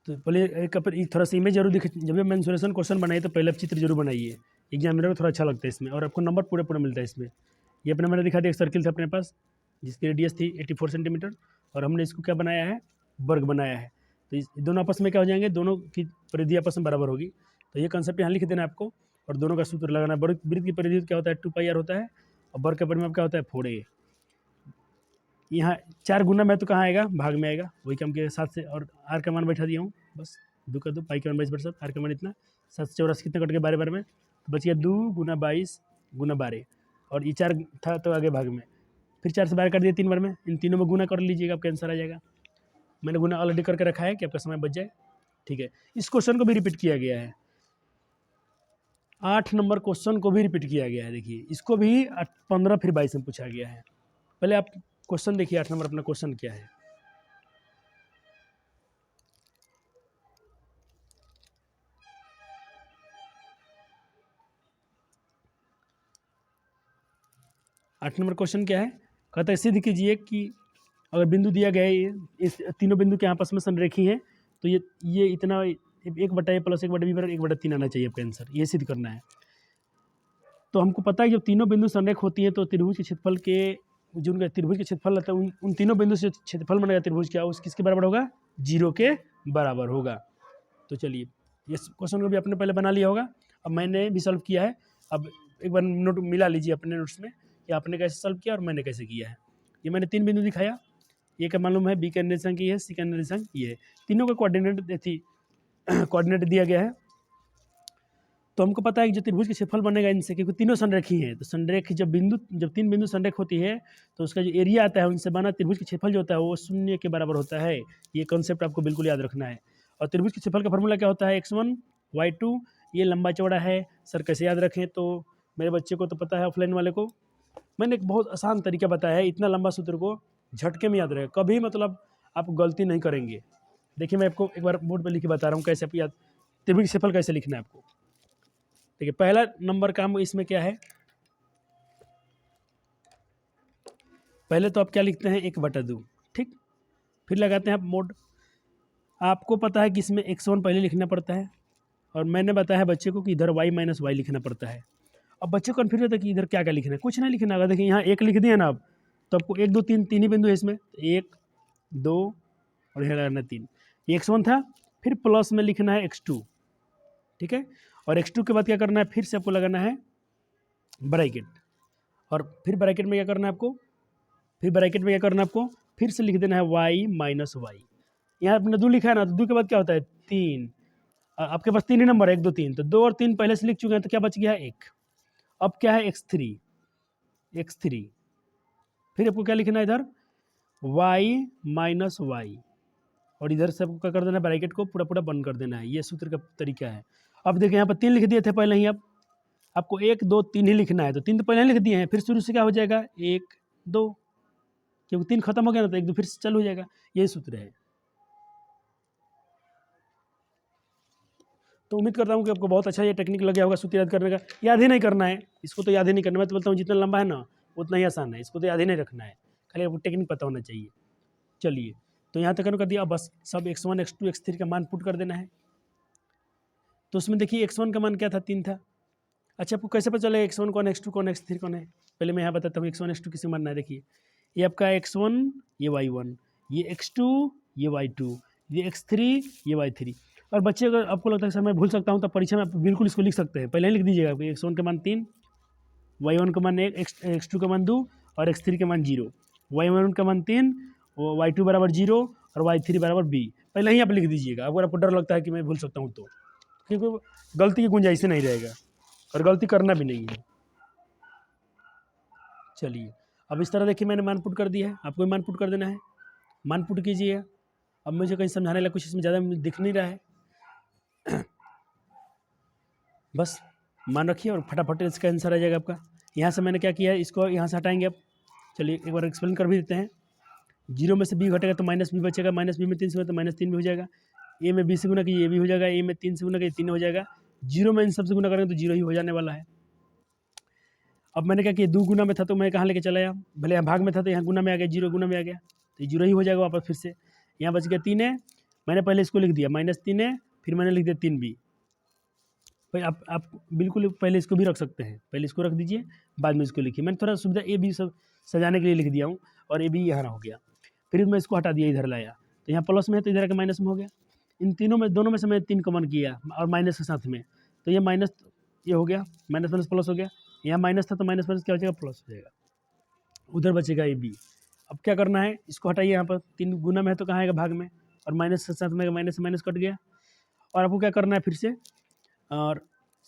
तो पहले एक थोड़ा सा इमेज जरूर दिखे, जब भी मेंसुरेशन क्वेश्चन बनाइए तो पहले आप चित्र जरूर बनाइए, एग्जामिनर को थोड़ा अच्छा लगता है इसमें, और आपको नंबर पूरे पूरे मिलता है इसमें। ये अपने मैंने दिखा दिया, एक सर्किल था अपने पास जिसकी रेडियस थी 84 सेंटीमीटर, और हमने इसको क्या बनाया है, वर्ग बनाया है। तो इस दोनों आपस में क्या हो जाएंगे, दोनों की परिधि आपस में बराबर होगी। तो ये कंसेप्ट यहाँ लिख देना है आपको, और दोनों का सूत्र लगाना। वृत्त की परिधि क्या होता है 2πr होता है, और वर्ग का परिमाप क्या होता है 4a। यहाँ 4 गुना में तो कहाँ आएगा, भाग में आएगा, वही काम के 7 से, और आर का मान बैठा दिया हूँ, बस 2 का 2, पाई का मान 22/7, आर का मान इतना, 7 से 84 कितना कट गया 12 में, तो बच गया 2 गुना 22 गुना 12, और ये 4 था तो आगे भाग में, फिर 4 से 12 कर दिया 3 बार में, इन तीनों में गुना कर लीजिएगा, आपका आंसर आ जाएगा। मैंने गुना ऑलरेडी करके रखा है कि आपका समय बच जाए। ठीक है, इस क्वेश्चन को भी रिपीट किया गया है, 8 नंबर क्वेश्चन को भी रिपीट किया गया है। देखिए इसको भी 15 फिर 22 में पूछा गया है। पहले आप क्वेश्चन देखिए 8 नंबर अपना क्वेश्चन क्या है। 8 नंबर क्वेश्चन क्या है, कहता है सिद्ध कीजिए कि अगर बिंदु दिया गया है, इस तीनों बिंदु के आपस में संरेखी हैं, तो ये इतना 1/a प्लस 1/b बराबर 1/3 आना चाहिए आपका आंसर, ये सिद्ध करना है। तो हमको पता है जब तीनों बिंदु संरेख होती हैं तो त्रिभुज के क्षेत्रफल के जो उनका त्रिभुज के क्षेत्रफल रहता है उन तीनों बिंदु से क्षेत्रफल बनेगा त्रिभुज का, उस किसके बराबर होगा, 0 के बराबर होगा। तो चलिए ये क्वेश्चन को भी आपने पहले बना लिया होगा, अब मैंने भी सॉल्व किया है। अब एक बार नोट मिला लीजिए अपने नोट्स में कि आपने कैसे सॉल्व किया और मैंने कैसे किया है। ये मैंने 3 बिंदु दिखाया, ए का मालूम है, बी का निर्देशांक ये है, सी का निर्देशांक ये है, तीनों का कोऑर्डिनेट दिया गया है। तो हमको पता है कि जो त्रिभुज के क्षेत्रफल बनेगा इनसे, क्योंकि तीनों संरेखी हैं, तो संरेख जब 3 बिंदु संरेख होती है तो उसका जो एरिया आता है उनसे बना त्रिभुज के क्षेत्रफल जो होता है वो 0 के बराबर होता है। ये कॉन्सेप्ट आपको बिल्कुल याद रखना है। और त्रिभुज के क्षेत्रफल का फॉर्मूला क्या होता है, x1 y2, ये लंबा चौड़ा है। सर कैसे याद रखें, तो मेरे बच्चे को तो पता है, ऑफलाइन वाले को मैंने एक बहुत आसान तरीका बताया है, इतना लंबा सूत्र को झटके में याद रहेगा, कभी मतलब आप गलती नहीं करेंगे। देखिए मैं आपको एक बार बोर्ड पर लिख के बता रहा हूँ कैसे आप याद, त्रिभुज के क्षेत्रफल कैसे लिखना है आपको। देखिए पहला नंबर काम इसमें क्या है, पहले तो आप क्या लिखते हैं, 1/2, ठीक। फिर लगाते हैं आप मोड। आपको पता है कि इसमें x1 पहले लिखना पड़ता है, और मैंने बताया है बच्चे को कि इधर y - y लिखना पड़ता है। अब बच्चे को कन्फ्यूज होता है कि इधर क्या क्या लिखना है, कुछ नहीं लिखना। अगर देखिए यहाँ 1 लिख दिया ना आप, तो आपको 1 2 3 तीन ही बिंदु है इसमें, 1 2 और यहाँ लगाना 3। ये x1 था, फिर प्लस में लिखना है x2, ठीक है। और x2 के बाद क्या करना है, फिर से आपको लगाना है ब्रैकेट, और फिर ब्रैकेट में क्या करना है आपको, फिर से लिख देना है y - y। यहाँ आपने 2 लिखा है ना, तो 2 के बाद क्या होता है 3, आपके पास 3 ही नंबर है, 1 2 3, तो 2 और 3 पहले से लिख चुके हैं, तो क्या बच गया है 1। अब क्या है x3, फिर आपको क्या लिखना है इधर y - y, और इधर से आपको क्या कर देना है, ब्रैकेट को पूरा बंद कर देना है। ये सूत्र का तरीका है। अब देखिए यहाँ पर 3 लिख दिए थे पहले ही, अब आपको 1 2 3 ही लिखना है, तो 3 तो पहले लिख दिए हैं, फिर शुरू से क्या हो जाएगा 1 2, क्योंकि 3 खत्म हो गया ना, तो 1 2 फिर से चालू हो जाएगा। यही सूत्र है। तो उम्मीद करता हूँ कि आपको बहुत अच्छा ये टेक्निक लग गया होगा सूत्र याद करने का। याद ही नहीं करना है इसको, तो याद ही नहीं करना। मैं तो बोलता हूँ जितना लंबा है ना उतना ही आसान है, इसको तो याद ही नहीं रखना है, खाली आपको टेक्निक पता होना चाहिए। चलिए तो यहाँ तक कर दिया, अब बस सब x1 x2 x3 का मान पुट कर देना है। तो उसमें देखिए x1 का मान क्या था, 3 था। अच्छा आपको कैसे पता चलेगा x1 कौन है, x2 कौन है, x3 कौन है, पहले मैं यहाँ बताता हूँ x1 x2 किसे मानना है। देखिए ये आपका x1 ये y1, ये x2 ये y2, ये x3 ये y3। और बच्चे अगर आपको लगता है सर मैं भूल सकता हूँ, तो परीक्षा में आप बिल्कुल इसको लिख सकते हैं, पहले ही लिख दीजिएगा। x1 का मान 3, y1 का मान 1, x2 का मान 2 और x3 का मान 0। y1 का मान 3, y2 बराबर 0 और y3 बराबर b, पहले ही आप लिख दीजिएगा। अगर आपको डर लगता है कि मैं भूल सकता हूँ तो, क्योंकि गलती की गुंजाइश नहीं रहेगा और गलती करना भी नहीं है। चलिए अब इस तरह देखिए मैंने मान पुट कर दिया है, आपको भी मान पुट कर देना है, मान पुट कीजिए। अब मुझे कहीं समझाने लगा कुछ इसमें ज़्यादा दिख नहीं रहा है, बस मान रखिए और फटाफट इसका आंसर आ जाएगा आपका। यहाँ से मैंने क्या किया है, इसको यहाँ से हटाएंगे। अब चलिए एक बार एक्सप्लेन कर भी देते हैं। 0 में से b घटेगा तो -b बचेगा, -b में 3 से तो -3 भी हो जाएगा। a में b से गुना किए ये भी हो जाएगा, a में 3 से गुना किए 3 हो जाएगा। 0 में इन सबसे गुना करेंगे तो 0 ही हो जाने वाला है। अब मैंने क्या किया, 2 गुना में था तो मैं कहाँ लेके चला आया, भले यहाँ भाग में था तो यहाँ गुना में आ गया, 0 गुना में आ गया तो ये 0 ही हो जाएगा वापस। फिर से यहाँ बच गया 3 है, मैंने पहले इसको लिख दिया -3 है, फिर मैंने लिख दिया 3b। भाई आप बिल्कुल पहले इसको भी रख सकते हैं, पहले इसको रख दीजिए बाद में इसको लिखिए। मैंने थोड़ा सुविधा ए बी सब सजाने के लिए लिख दिया हूँ, और ए बी यहाँ हो गया। फिर मैं इसको हटा दिया, इधर लाया तो यहाँ प्लस में है तो इधर का माइनस में हो गया। इन तीनों में दोनों में से मैंने 3 कॉमन किया और माइनस के साथ में, तो ये माइनस ये हो गया, माइनस माइनस प्लस हो गया। यहाँ माइनस था तो माइनस माइनस क्या हो जाएगा, प्लस हो जाएगा, उधर बचेगा ए बी। अब क्या करना है, इसको हटाइए, यहाँ पर 3 गुना में है तो कहाँ आएगा, भाग में, और माइनस के साथ में माइनस माइनस कट गया। और आपको क्या करना है फिर से, और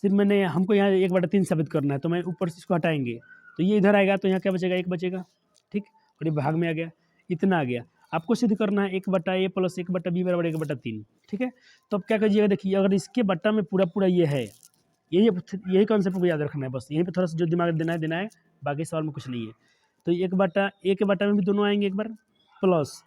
सिर्फ मैंने हमको यहाँ 1/3 साबित करना है, तो मैं ऊपर से इसको हटाएंगे तो ये इधर आएगा, तो यहाँ क्या बचेगा, 1 बचेगा, ठीक। और ये भाग में आ गया, इतना आ गया। आपको सिद्ध करना है 1/a प्लस 1/b बराबर 1/3, ठीक है। तो अब क्या कीजिएगा, देखिए अगर इसके बट्टा में पूरा ये है, यही कॉन्सेप्ट को याद रखना है, बस यहीं पे थोड़ा सा जो दिमाग देना है, बाकी सवाल में कुछ नहीं है। तो 1/a के बट्टा में भी दोनों आएंगे एक बार, प्लस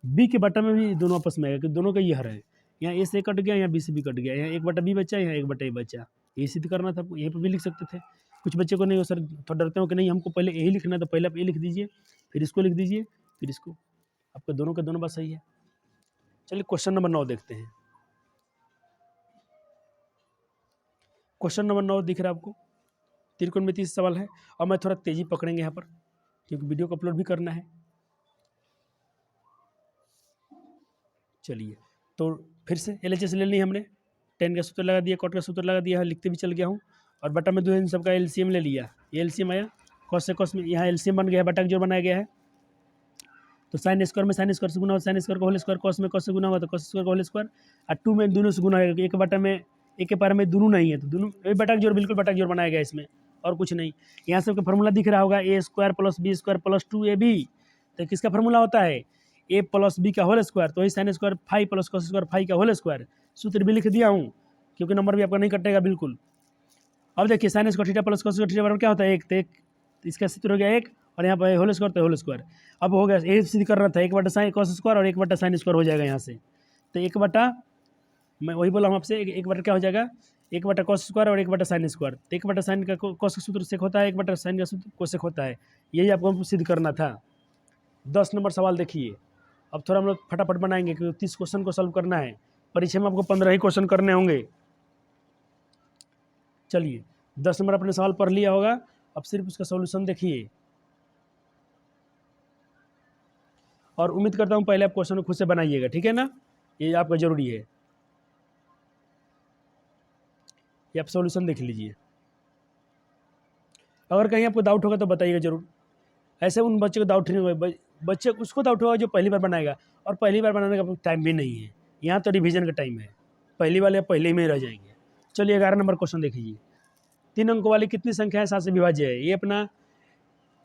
b के बट्टा में भी दोनों आपस में आएगा, क्योंकि दोनों का ये हर है। यहाँ a से कट गया, यहाँ b से भी कट गया, यहाँ 1/b बचा, यहाँ 1/a बचा, ये सिद्ध करना था आपको, ए पर भी लिख सकते थे। कुछ बच्चे को नहीं हो सर, थोड़ा डरते हो कि नहीं हमको पहले ए ही लिखना है, तो पहले आप ए लिख दीजिए, फिर इसको लिख दीजिए, फिर इसको, आपके दोनों के दोनों बात सही है। चलिए क्वेश्चन नंबर 9 देखते हैं। क्वेश्चन नंबर 9 दिख रहा है आपको, त्रिकोणमिति सवाल है, और मैं थोड़ा तेजी पकड़ेंगे यहाँ पर क्योंकि वीडियो को अपलोड भी करना है। चलिए तो फिर से LHS ले ली हमने, 10 का सूत्र लगा दिया, कॉट का सूत्र लगा दिया है, लिखते भी चल गया हूँ, और बटा में 2 इन सबका LCM ले लिया, ये LCM आया, कॉस से कॉस में यहाँ LCM बन गया है, बटा का जोड़ बनाया गया है, तो साइन स्क्वायर में साइन स्क्वायर से गुना होता है, साइन स्क्वायर का होल स्क्वायर, कॉस में कॉस से गुना हुआ तो कॉस स्क्वायर का होल स्क्वायर, और 2 में दोनों से गुना है, एक बटा में एक के पार में दोनों नहीं है, तो दोनों बटा का जोड़, बिल्कुल बटा का जोड़ बनाया गया इसमें, और कुछ नहीं। यहाँ सबका फॉर्मूला दिख रहा होगा, A square plus B square plus 2AB, तो किसका फॉर्मूला होता है, A प्लस B का होल स्क्वायर, तो वही sine square five plus cos square five का होल स्क्वायर, सूत्र भी लिख दिया हूँ क्योंकि नंबर भी आपका नहीं कटेगा बिल्कुल। अब देखिए sine square theta plus cos square theta बराबर क्या होता है, एक, तो एक इसका सूत्र हो गया एक, और यहाँ पर होल स्क्वायर तो होल स्क्वायर। अब हो गया, ये सिद्ध करना था, 1 बटा साइन कॉस स्क्वायर और 1 बटा साइन स्क्वायर हो जाएगा यहाँ से, तो 1 बटा, मैं वही बोला हूँ आपसे, 1 बटा क्या हो जाएगा, 1 बटा कॉस स्क्वायर और 1 बटा साइन स्क्वायर, तो 1 बटा साइन का कॉस का सूत्र सेक होता है, 1 बटा साइन का सूत्र कोसेक होता है, यही आपको सिद्ध करना था। 10 नंबर सवाल देखिए, अब थोड़ा हम लोग फटाफट बनाएंगे क्योंकि 30 क्वेश्चन को सॉल्व करना है, परीक्षा में आपको 15 ही क्वेश्चन करने होंगे। चलिए 10 नंबर अपने सवाल पढ़ लिया होगा, अब सिर्फ उसका सॉल्यूशन देखिए, और उम्मीद करता हूँ पहले आप क्वेश्चन को खुद से बनाइएगा, ठीक है ना, ये आपका जरूरी है, ये आप सॉल्यूशन देख लीजिए। अगर कहीं आपको डाउट होगा तो बताइएगा जरूर, ऐसे उन बच्चे को डाउट नहीं होगा, बच्चे उसको डाउट होगा जो पहली बार बनाएगा, और पहली बार बनाने का टाइम भी नहीं है, यहाँ तो रिवीजन का टाइम है, पहली वाले पहले में ही रह जाएंगे। चलिए 11 नंबर क्वेश्चन देखिए, 3 अंकों वाली कितनी संख्या है 7 से विभाज्य है, ये अपना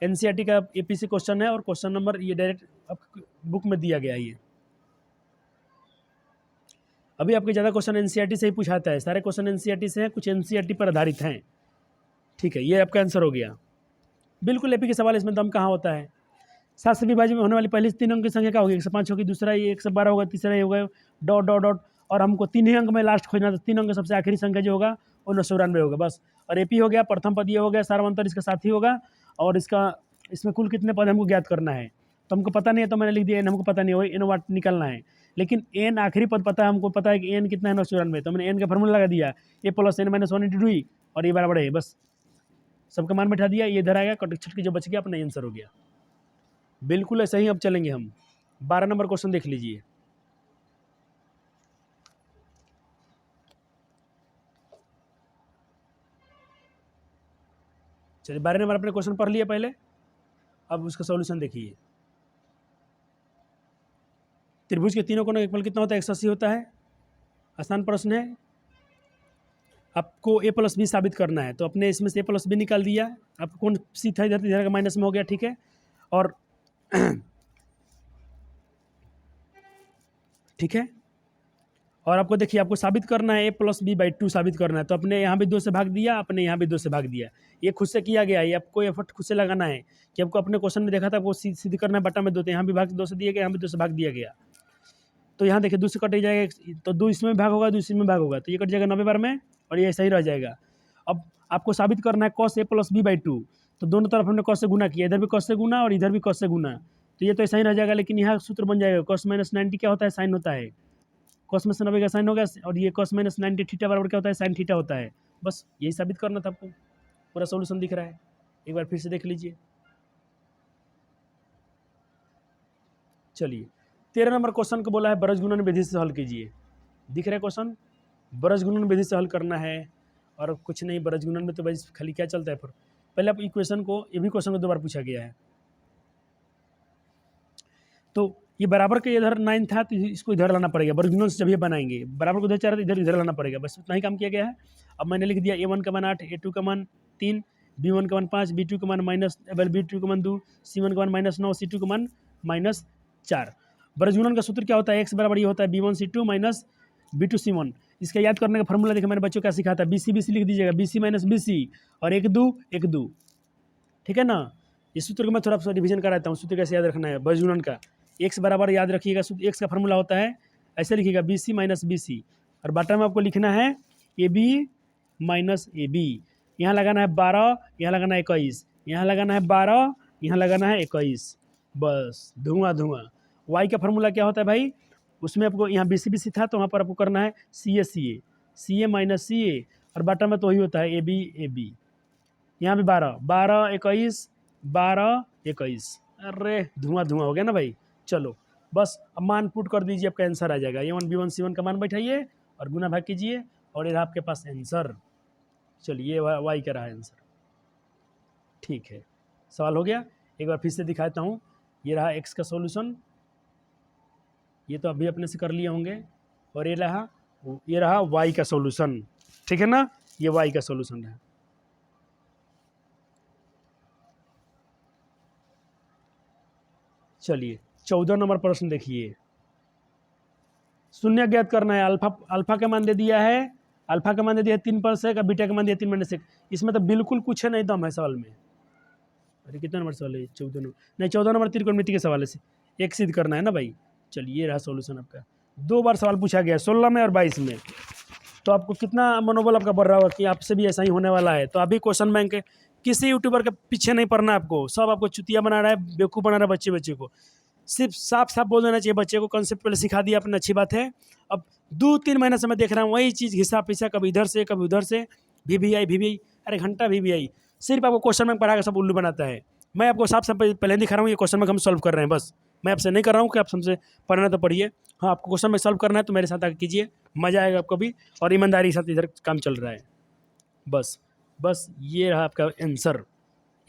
NCERT का APC क्वेश्चन है, और क्वेश्चन नंबर ये डायरेक्ट आपकी बुक में दिया गया है। ये अभी आपके ज़्यादा क्वेश्चन NCERT से ही पूछाता है, सारे क्वेश्चन NCERT से हैं, कुछ NCERT पर आधारित हैं, ठीक है, ये आपका आंसर हो गया, बिल्कुल AP के सवाल, इसमें दम कहाँ होता है। 7 से विभाज्य में होने वाली पहली 3 अंक की संख्या क्या होगी, 105 होगी, दूसरा ये 112 होगा, तीसरा ये होगा डॉट डॉट डॉट, और हमको 3 ही अंक में लास्ट खोजना, तो 3 अंक सबसे आखिरी संख्या जो होगा वो 994 होगा बस। और AP हो गया, प्रथम पद ये हो गया, सार्वंतर इसका साथ ही होगा, और इसमें कुल कितने पद हमको ज्ञात करना है, तो हमको पता नहीं है तो मैंने लिख दिया n, हमको पता नहीं है, वही n वाट निकलना है, लेकिन n आखिरी पद पता है, हमको पता है कि n कितना है 994, तो मैंने n का फॉर्मूला लगा दिया, a प्लस n माइनस 1 और ये बराबर है, बस सबका मान बैठा दिया, ये इधर आएगा, कट के जो बच गया अपना आंसर हो गया, बिल्कुल ऐसे ही अब चलेंगे हम। 12 नंबर क्वेश्चन देख लीजिए, चलिए 12 नंबर अपने क्वेश्चन पढ़ लिया पहले, अब उसका सॉल्यूशन देखिए। त्रिभुज के तीनों कोणों का योगफल कितना होता है, 180 होता है, आसान प्रश्न है, आपको a प्लस बी साबित करना है, तो अपने इसमें से a प्लस बी निकाल दिया, आपको कौन सी था, इधर का माइनस में हो गया, ठीक है, और ठीक है, और आपको देखिए आपको साबित करना है a प्लस बी बाई 2 साबित करना है, तो अपने यहाँ भी 2 से भाग दिया, अपने यहाँ भी 2 से भाग दिया, ये खुद से किया गया, ये आपको एफर्ट खुद से लगाना है कि आपको अपने क्वेश्चन में देखा था वो सिद्ध करना है, बटा में 2, तो यहाँ भी भाग 2 से दिया गया, यहाँ भी 2 से भाग दिया गया, तो यहाँ देखिए 2 से कट जाएगा, तो 2 इसमें भाग होगा, 2 इसमें भाग होगा, तो ये कट जाएगा 90 बार में, और ये सही रह जाएगा। अब आपको साबित करना है cos a plus b by 2, तो दोनों तरफ हमने cos से गुना किया, इधर भी cos से गुना और इधर भी cos से गुना, तो ये तो ऐसा ही रह जाएगा, लेकिन यहाँ सूत्र बन जाएगा cos माइनस 90 क्या होता है, साइन होता है, cos में से 90 का साइन होगा, और ये cos माइनस 90 थीटा बराबर क्या होता है, साइन थीटा होता है, बस यही साबित करना था आपको, पूरा सोल्यूशन दिख रहा है, एक बार फिर से देख लीजिए। चलिए 13 नंबर क्वेश्चन को बोला है बरज गुणन विधि से हल कीजिए, दिख रहा है क्वेश्चन, बरज गुणन विधि से हल करना है, और कुछ नहीं, बरज गुणन में तो भाई खाली क्या चलता है, फिर पहले आप इक्वेशन को, ये भी क्वेश्चन को 2 बार पूछा गया है, तो ये बराबर के इधर 9 था, तो इसको इधर लाना पड़ेगा, बरज गुणन से जब ये बनाएंगे, बराबर को उधर 4 इधर इधर लाना पड़ेगा, बस उतना ही काम किया गया है। अब मैंने लिख दिया a1 का मान 8, a2 का मान 3, b1 का मान 5, b2 का मान b2 का मान 2, c1 का मान -9, c2 का मान -4। बरज गुणन का सूत्र क्या होता है, x बराबर ये होता है b1 c2 minus b2 c1, इसका याद करने का फॉर्मूला देखिए मैंने बच्चों क्या सिखाया था, bc bc लिख दीजिएगा, bc माइनस bc और 1 2 1 2, ठीक है ना। इस सूत्र को मैं थोड़ा सा रिवीजन कराता हूँ, सूत्र कैसे याद रखना है बरज गुणन का, x बराबर याद रखिएगा, x का फॉर्मूला होता है ऐसे लिखिएगा bc माइनस bc, और बटा में आपको लिखना है ab माइनस ए बी। यहाँ लगाना है 12, यहाँ लगाना है 21, यहाँ लगाना है 12, यहाँ लगाना है 21, बस धुआं धुआं। वाई का फार्मूला क्या होता है भाई, उसमें आपको यहाँ बी सी था तो वहाँ पर आपको करना है सी ए माइनस सी ए, और बॉटम में तो वही होता है ए बी। यहाँ भी 12, 12, 21, 12, 21, अरे धुआं धुआं हो गया ना भाई। चलो बस अब मान पुट कर दीजिए, आपका आंसर आ जाएगा। A1 B1 C1 का मान बैठाइए और गुना भाग कीजिए, और ये रहा आपके पास आंसर। चलिए ये वाई का रहा आंसर। ठीक है, सवाल हो गया। एक बार फिर से दिखाता हूँ। ये रहा एक्स का सॉल्यूशन, ये तो अभी अपने से कर लिए होंगे, और ये रहा वाई का सॉल्यूशन। ठीक है ना, ये वाई का सॉल्यूशन है। चलिए 14 नंबर प्रश्न देखिए। शून्य ज्ञात करना है। अल्फा का मान दे दिया है, 3% और बीटा का मान दिया 3-1। इसमें तो बिल्कुल कुछ है नहीं दम है सवाल में। अरे कितना नंबर सवाल है, 14 नंबर नहीं, 14 नंबर त्रिकोणमिति के सवाल से एक सिद्ध करना है ना भाई। चलिए ये रहा सॉल्यूशन आपका। 2 बार सवाल पूछा गया, 16 में और 22 में। तो आपको कितना मनोबल आपका बढ़ रहा होगा कि आपसे भी ऐसा ही होने वाला है। तो अभी क्वेश्चन बैंक है, किसी यूट्यूबर के पीछे नहीं पड़ना आपको। सब आपको चुतिया बना रहा है, बेवकूफ़ बना रहा है बच्चे को। सिर्फ साफ साफ बोल देना चाहिए बच्चे को, कंसेप्ट पहले सिखा दिया आपने, अच्छी बात है। अब 2-3 महीने से मैं देख रहा हूँ वही चीज़ घिसा पिसा, कभी इधर से कभी उधर से, VBI। अरे घंटा VBI सिर्फ आपको क्वेश्चन बैंक पढ़ा के सब उल्लू बनाता है। मैं आपको साफ साफ पहले दिखा रहा हूँ, ये क्वेश्चन बैंक हम सॉल्व कर रहे हैं बस। मैं आपसे नहीं कर रहा हूँ कि आप हमसे पढ़ना तो पढ़िए। हाँ, आपको क्वेश्चन बैंक सॉल्व करना है तो मेरे साथ आके कीजिए, मज़ा आएगा आपको भी, और ईमानदारी के साथ इधर काम चल रहा है। बस ये रहा आपका आंसर।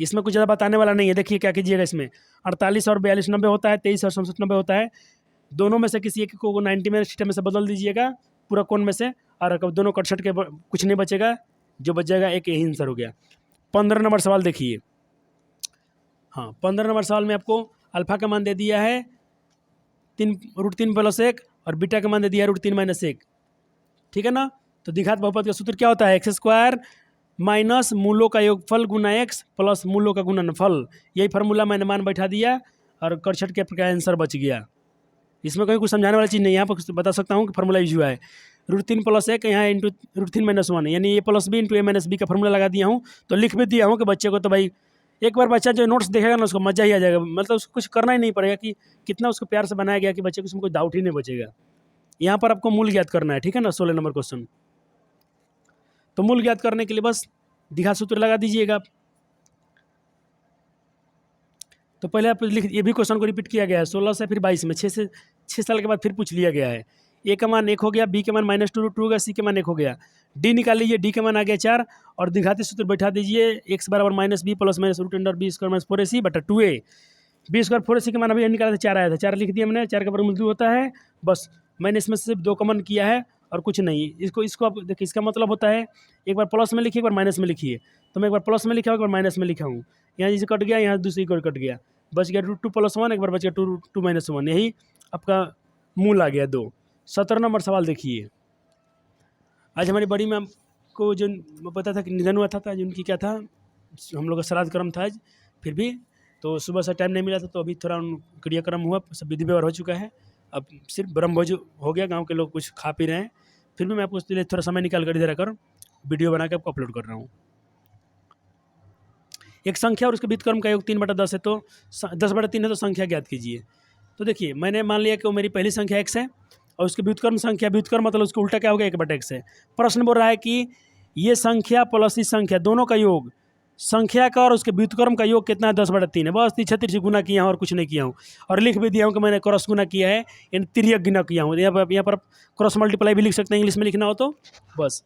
इसमें कुछ ज़्यादा बताने वाला नहीं है। देखिए क्या कीजिएगा, इसमें 48 और 42 90 होता है, 23 और 67 90 होता है। दोनों में से किसी एक को 90 में सिस्टम में से बदल दीजिएगा पूरा कोण में से, और दोनों कट के कुछ नहीं बचेगा, जो बच जाएगा एक यही आंसर हो गया। 15 नंबर सवाल देखिए। हाँ, 15 नंबर सवाल में आपको अल्फा का मान दे दिया है √3 + 1, और बीटा का मान दे दिया है √3 - 1। ठीक है ना। तो द्विघात बहुपद का सूत्र क्या होता है, x² माइनस मूलों का योगफल गुना x प्लस मूलों का गुणनफल। यही फार्मूला मैंने मान बैठा दिया और करछट के प्रकार आंसर बच गया। इसमें कोई कुछ समझाने वाली चीज़ नहीं है। यहाँ पर बता सकता हूँ कि फार्मूला यूज हुआ है √3 + 1 यहाँ इंटू √3 - 1, यानी a + b into a - b का फार्मूला लगा दिया हूँ। तो लिख भी दिया हूँ कि बच्चे को, तो भाई एक बार बच्चा जो नोट्स देखेगा ना उसको मज़ा ही आ जाएगा। मतलब उसको कुछ करना ही नहीं पड़ेगा, कि कितना उसको प्यार से बनाया गया कि बच्चे को उसमें कोई डाउट ही नहीं बचेगा। यहाँ पर आपको मूल ज्ञात करना है, ठीक है ना। 16 नंबर क्वेश्चन। तो मूल ज्ञात करने के लिए बस द्विघात सूत्र लगा दीजिएगा आप। तो पहले आप लिख, ये भी क्वेश्चन को रिपीट किया गया है 16 से फिर 22 में, 6 साल के बाद फिर पूछ लिया गया है। ए का मान 1 हो गया, बी के मान -2 हो गया, सी के मान 1 हो गया, डी निकाल लीजिए, डी के मान आ गया 4, और द्विघाती सूत्र बैठा दीजिए x बराबर -b plus minus √b² - 4ac बटा 2a। b² 4ac के मान अभी निकाला था 4 आया था, 4 लिख दिया मैंने। 4 का वर्गमूल 2 होता है। बस मैंने इसमें से सिर्फ 2 कॉमन किया है और कुछ नहीं। इसको आप देखिए, इसका मतलब होता है एक बार प्लस में लिखिए, एक बार माइनस में लिखिए। तो मैं एक बार प्लस में लिखा हूँ, एक बार माइनस में लिखा हूँ। यहाँ जिसे कट गया, यहाँ दूसरी को कट गया, बच गया √2 + 1, एक बार बच गया 2 - 1। यही आपका मूल आ गया 2। 17 नंबर सवाल देखिए। आज हमारी बड़ी मैम को जो पता था कि निधन हुआ था आज उनकी क्या था, हम लोग का श्राद्ध कर्म था आज, फिर भी तो सुबह से टाइम नहीं मिला था, तो अभी थोड़ा क्रियाक्रम हुआ, सब विधि व्यवहार हो चुका है। अब सिर्फ ब्रह्मभोज हो गया, गांव के लोग कुछ खा पी रहे हैं। फिर भी मैं आपको उसके लिए थोड़ा समय निकाल कर इधर आकर वीडियो बना के आपको अपलोड कर रहा हूँ। एक संख्या और उसके व्युत्क्रम का योग 3/10 है, तो 10/3 है, तो संख्या ज्ञात कीजिए। तो देखिए मैंने मान लिया कि वो मेरी पहली संख्या x है, और उसकी व्युत्क्रम संख्या, व्युत्क्रम मतलब उसका उल्टा क्या हो गया, 1/x है। प्रश्न बोल रहा है कि ये संख्या प्लस इस संख्या दोनों का योग, संख्या का और उसके व्युत्क्रम का योग कितना है, 10/3 है। बस 36 से गुना किया हूँ और कुछ नहीं किया हूँ, और लिख भी दिया हूँ कि मैंने क्रॉस गुना किया है, यानी तिर्यक गुना किया हूँ। यहाँ पर क्रॉस मल्टीप्लाई भी लिख सकते हैं, इंग्लिश में लिखना हो तो बस।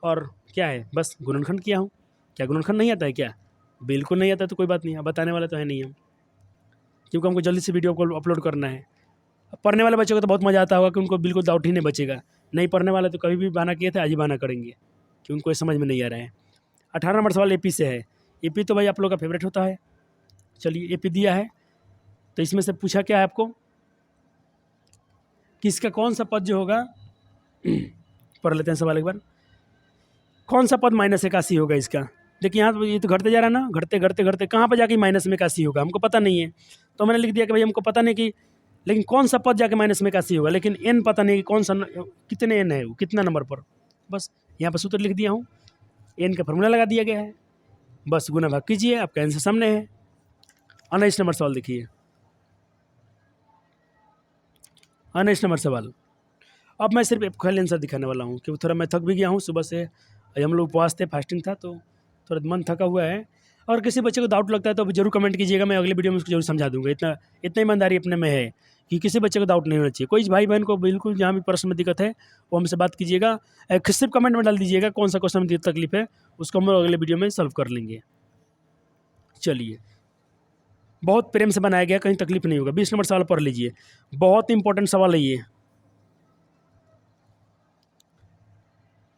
और क्या है, बस गुणनखंड किया हूँ। क्या गुणनखंड नहीं आता है क्या? बिल्कुल नहीं आता, तो कोई बात नहीं है, बताने वाला तो है नहीं हम, क्योंकि हमको जल्दी से वीडियो को अपलोड करना है। पढ़ने वाले बच्चों को तो बहुत मज़ा आता होगा कि उनको बिल्कुल डाउट ही नहीं बचेगा। नहीं पढ़ने वाले तो कभी भी बहाना किए थे, आज ही बहाना करेंगे कि उनको समझ में नहीं आ रहा है। 18 नंबर सवाल AP से है। AP तो भाई आप लोग का फेवरेट होता है। चलिए AP दिया है, तो इसमें से पूछा क्या है आपको कि इसका कौन सा पद जो होगा पढ़ लेते हैं सवाल एक बार। कौन सा पद -81 होगा इसका? देखिए यहाँ तो ये तो घटते जा रहा है ना, घटते घटते घटते कहाँ पर जाके -81 होगा, हमको पता नहीं है। तो मैंने लिख दिया कि भाई हमको पता नहीं कि, लेकिन कौन सा पद जाके -81 होगा, लेकिन n पता नहीं कि कौन सा, कितने n है वो, कितना नंबर पर, बस यहाँ पर सूत्र लिख दिया हूँ, एन का फॉर्मूला लगा दिया गया है, बस गुना भाग कीजिए, आपका आंसर सामने है। 19 नंबर सवाल देखिए, 19 नंबर सवाल। अब मैं सिर्फ खाली आंसर दिखाने वाला हूँ क्योंकि थोड़ा मैं थक भी गया हूँ, सुबह से हम लोग उपवास थे, फास्टिंग था, तो थोड़ा मन थका हुआ है। और किसी बच्चे को डाउट लगता है तो जरूर कमेंट कीजिएगा, मैं अगले वीडियो में उसको जरूर समझा दूंगा। इतना ईमानदारी अपने में है कि किसी बच्चे को डाउट नहीं होना चाहिए। कोई भाई बहन को बिल्कुल जहाँ भी प्रश्न में दिक्कत है वो हमसे बात कीजिएगा, सिर्फ कमेंट में डाल दीजिएगा कौन सा क्वेश्चन में तकलीफ है, उसको हम लोग अगले वीडियो में सॉल्व कर लेंगे। चलिए, बहुत प्रेम से बनाया गया, कहीं तकलीफ नहीं होगा। 20 नंबर सवाल पढ़ लीजिए, बहुत इंपॉर्टेंट सवाल है ये।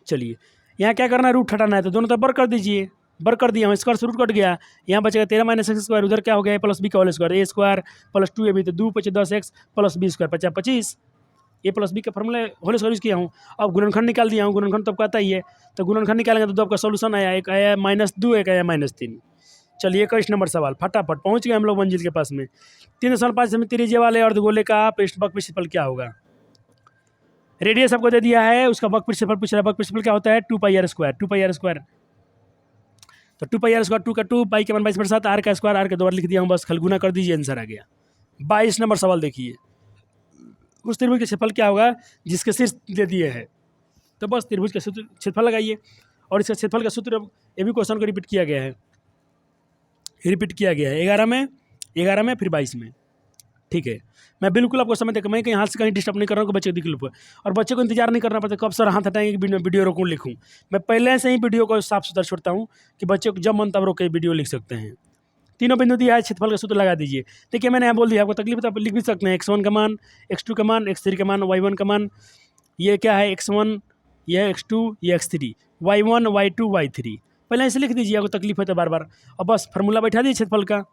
चलिए, यहाँ क्या करना है, रूट हटाना है, तो दोनों तरफ वर्क कर दीजिए। वर्क कर दिया हूँ, स्क्वायर से रूट कट गया, यहाँ बचेगा 13 माइनस एक्स स्क्वायर, उधर क्या हो गया प्लस बी का होल स्क्वायर, ए स्क्वायर प्लस 2ab, तो 2 × 10 x प्लस बी स्क्वायर 50 25, ए प्लस बी का फॉर्मूला होल स्क्वायर यूज किया हूँ। अब गुणनखंड निकाल दिया हूँ, गुणनखंड तो आपको आता ही है, तो गुणनखंड निकालेंगे तो दो आपका सोल्यूशन आया, एक आया -2, एक आया -3। चलिए 21 नंबर सवाल, फटाफट पहुँच गए हम लोग मंजिल के पास में। 3.5 में त्रिज्या वाले अर्धगोले का पृष्ठभाग क्षेत्रफल क्या होगा। रेडियस आपको दे दिया है, उसका वक्र क्षेत्रफल पूछ रहा है। वक्र क्षेत्रफल क्या होता है, 2πr स्क्वायर, 2πr स्क्वायर, तो 2πr स्क्वायर, 2 का 2, पाई के 1/7, आर का स्क्वायर, आर के 2 बार लिख दिया हूँ, बस खल गुना कर दीजिए, आंसर आ गया। 22 नंबर सवाल देखिए, उस त्रिभुज का क्षेत्रफल क्या होगा जिसके शीर्ष दे दिए हैं, तो बस त्रिभुज का क्षेत्रफल लगाइए। और इसका क्षेत्रफल का सूत्र ये भी क्वेश्चन को रिपीट किया गया है, 11 में फिर 22 में, ठीक है। मैं बिल्कुल आपको समझ देगा, मैं कहीं हाथ से कहीं डिस्टर्ब नहीं कर रहा हूँ कि बच्चे को दिक्कत, और बच्चे को इंतजार नहीं करना पड़ता कब सर हाथ हटाएंगे कि वीडियो रोकूँ लिखूँ। मैं पहले से ही वीडियो को साफ सुथरा छोड़ता हूँ कि बच्चे को जब मन तब रोक के वीडियो लिख सकते हैं। तीनों बिंदु दिया है, क्षेत्रफल का सूत्र लगा दीजिए। देखिए मैंने यहाँ बोल दिया, आपको तकलीफ तो आप लिख भी सकते हैं, x1 का मान, x2 का मान, x3 का मान, y1 का मान, ये क्या है x1, ये x2, ये x3, y1, y2, y3, पहले ऐसे लिख दीजिए, आपको तकलीफ है तो बार बार। और बस फार्मूला बैठा दीजिए क्षेत्रफल का।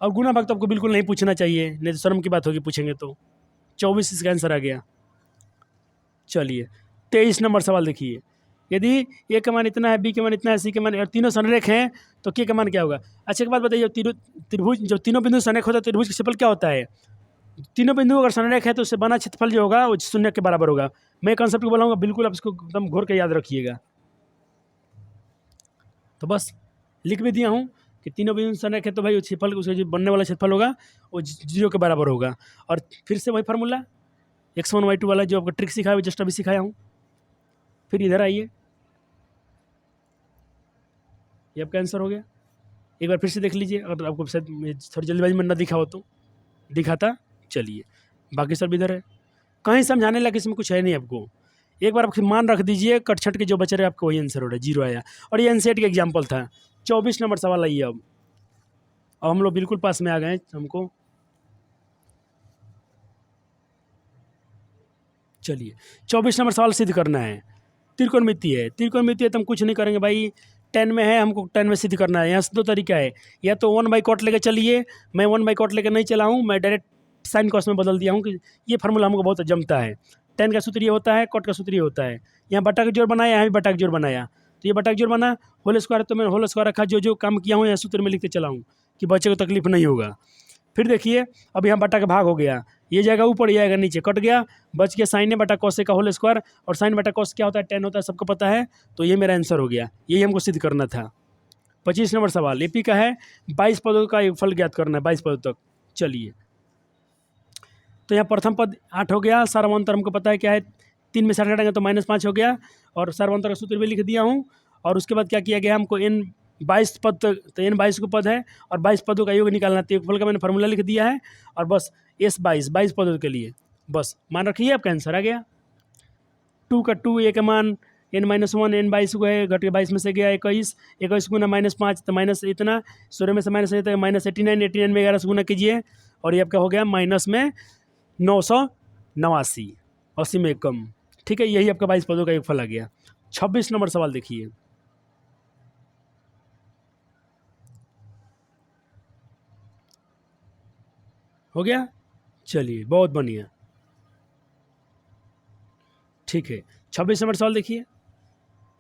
और गुना भाग तो आपको बिल्कुल नहीं पूछना चाहिए, नहीं तो शर्म की बात होगी पूछेंगे तो। 24 इसका आंसर आ गया। चलिए 23 नंबर सवाल देखिए, यदि ए का मान इतना है, बी का मान इतना है, सी का मान, और तीनों संरेख हैं तो के का मान क्या होगा। अच्छा एक बात बताइए, त्रिभुज जब तीनों बिंदु संरेख होता है, त्रिभुज का क्षेत्रफल क्या होता है। तीनों बिंदु अगर संरेख है तो उससे बना क्षेत्रफल जो होगा वो 0 के बराबर होगा। मैं कंसेप्ट को बोलाऊंगा, बिल्कुल आप इसको एकदम घोर के याद रखिएगा। तो बस लिख भी दिया हूँ कि तीनों बिंदु संरेख है तो भाई क्षेत्रफल, उसका जो बनने वाला क्षेत्रफल होगा वो 0 के बराबर होगा। और फिर से वही फार्मूला x1 y2 वाला जो आपको ट्रिक सिखाया, जस्ट अभी सिखाया हूँ। फिर इधर आइए, ये आपका आंसर हो गया। एक बार फिर से देख लीजिए, अगर आपको शायद थोड़ी जल्दबाजी में ना दिखा हो तो दिखाता। चलिए बाकी सब इधर है, कहीं समझाने लगे इसमें कुछ है नहीं आपको। एक बार आप मान रख दीजिए, कट छट के जो बचे रहे आपको वही आंसर हो रहा है, 0 आया। और ये एनसीईआरटी का एग्जाम्पल था। 24 नंबर सवाल आइए, अब हम लोग बिल्कुल पास में आ गए। हमको चलिए 24 नंबर सवाल सिद्ध करना है। त्रिकोणमिति है, त्रिकोणमिति है तो हम कुछ नहीं करेंगे भाई, 10 में है, हमको 10 में सिद्ध करना है। यहाँ से दो तरीका है, या तो 1/cot लेकर चलिए, मैं 1/cot लेकर नहीं चला हूँ, मैं डायरेक्ट साइन कॉस में बदल दिया हूँ कि ये फार्मूला हमको बहुत जमता है। 10 का सूत्र ये होता है, cot का सूत्र ये होता है। यहाँ बटा का जोड़ बनाया, यहाँ भी बटा का जोड़ बनाया, तो ये बटा का जोड़ बना, होल स्क्वायर तो मैंने होल स्क्वायर रखा, जो काम किया हूँ यहाँ सूत्र में लिखते चला हूँ कि बच्चे को तकलीफ नहीं होगा। फिर देखिए अब यहाँ बटा का भाग हो गया, ये जाएगा ऊपर, ये आएगा नीचे, कट गया, बच गया साइन बटा कॉस का होल स्क्वायर। और साइन बटा कॉस क्या होता है, 10 होता है, सबको पता है। तो ये मेरा आंसर हो गया, यही हमको सिद्ध करना था। 25 नंबर सवाल एपी का है, 22 पदों का एक फल ज्ञात करना है, 22 पदों तक। चलिए तो यहाँ प्रथम पद 8 हो गया, सार्वंतर हमको पता है क्या है, 3 में से 8 हटाएंगे तो -5 हो गया, और सार्वंतर का सूत्र भी लिख दिया हूँ। और उसके बाद क्या किया गया, हमको n 22 पद तक, तो n 22 को पद है और 22 पदों का योग निकालना है, फल का मैंने फार्मूला लिख दिया है। और बस S 22 पदों के लिए बस मान रखिए, आपका आंसर आ गया। 2 का 2, a का मान n-1, n 22 को है, घट के 22 में से गया 21, 21 गुना -5 तो माइनस इतना, 16 में से माइनस -89, 89 में 11 से गुना कीजिए, और ये आपका हो गया माइनस में 989, 80 में कम, ठीक है। यही आपका 22 पदों का एक फल आ गया। 26 नंबर सवाल देखिए, हो गया। चलिए बहुत बढ़िया, ठीक है। 26 नंबर सवाल देखिए,